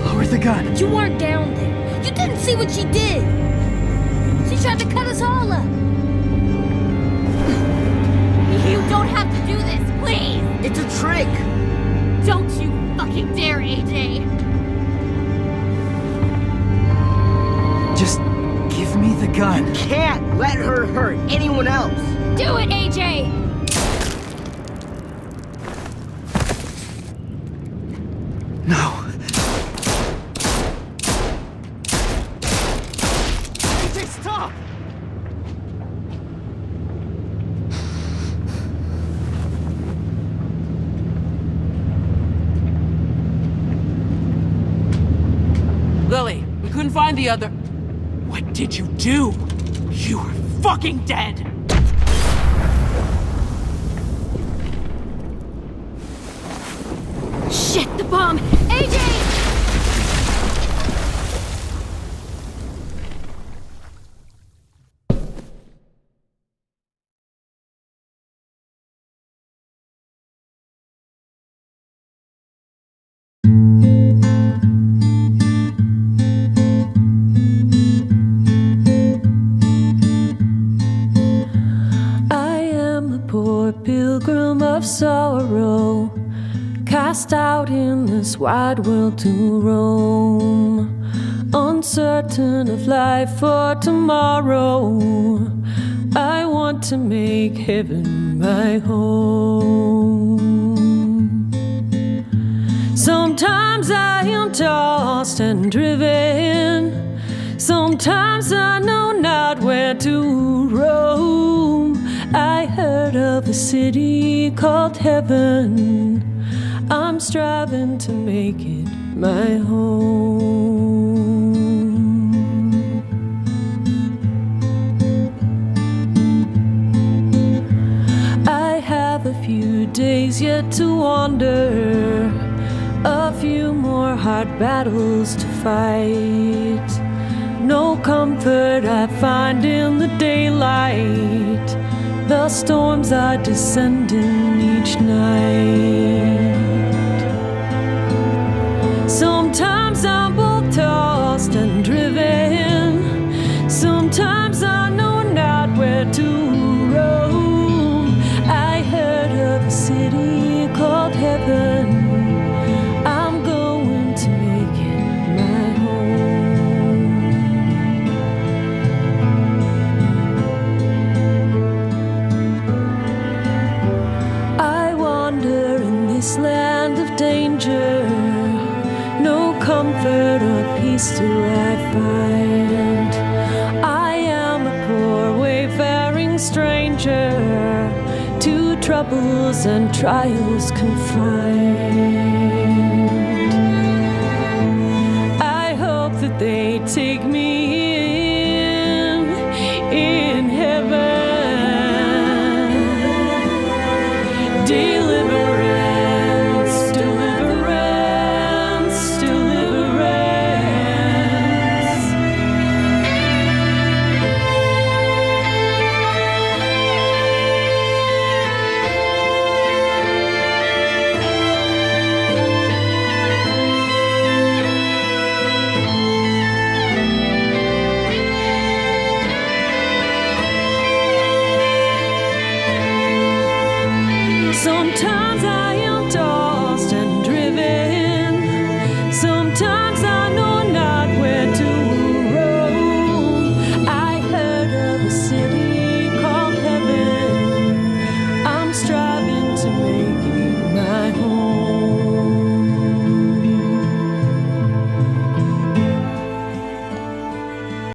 Lower the gun. You weren't down there. You didn't see what she did. She tried to cut us all up. You don't have to do this, please! It's a trick! Don't you fucking dare, AJ! Just give me the gun. Can't let her hurt anyone else! Do it, AJ! No. AJ, stop! Lily, we couldn't find the other. What did you do? You were fucking dead! Shit, the bomb! AJ! Pilgrim of sorrow, cast out in this wide world to roam, uncertain of life for tomorrow. I want to make heaven my home. Sometimes I am tossed and driven, sometimes I know not where to roam. I heard of a city called heaven. I'm striving to make it my home. I have a few days yet to wander, a few more hard battles to fight. No comfort I find in the daylight. The storms are descending each night. Sometimes I'm both tossed and driven, sometimes I know not where to roam. I heard of a city called heaven. I'm going to make it my home. I wander in this land of danger, no comfort or peace do I find. I am a poor wayfaring stranger, to troubles and trials confined.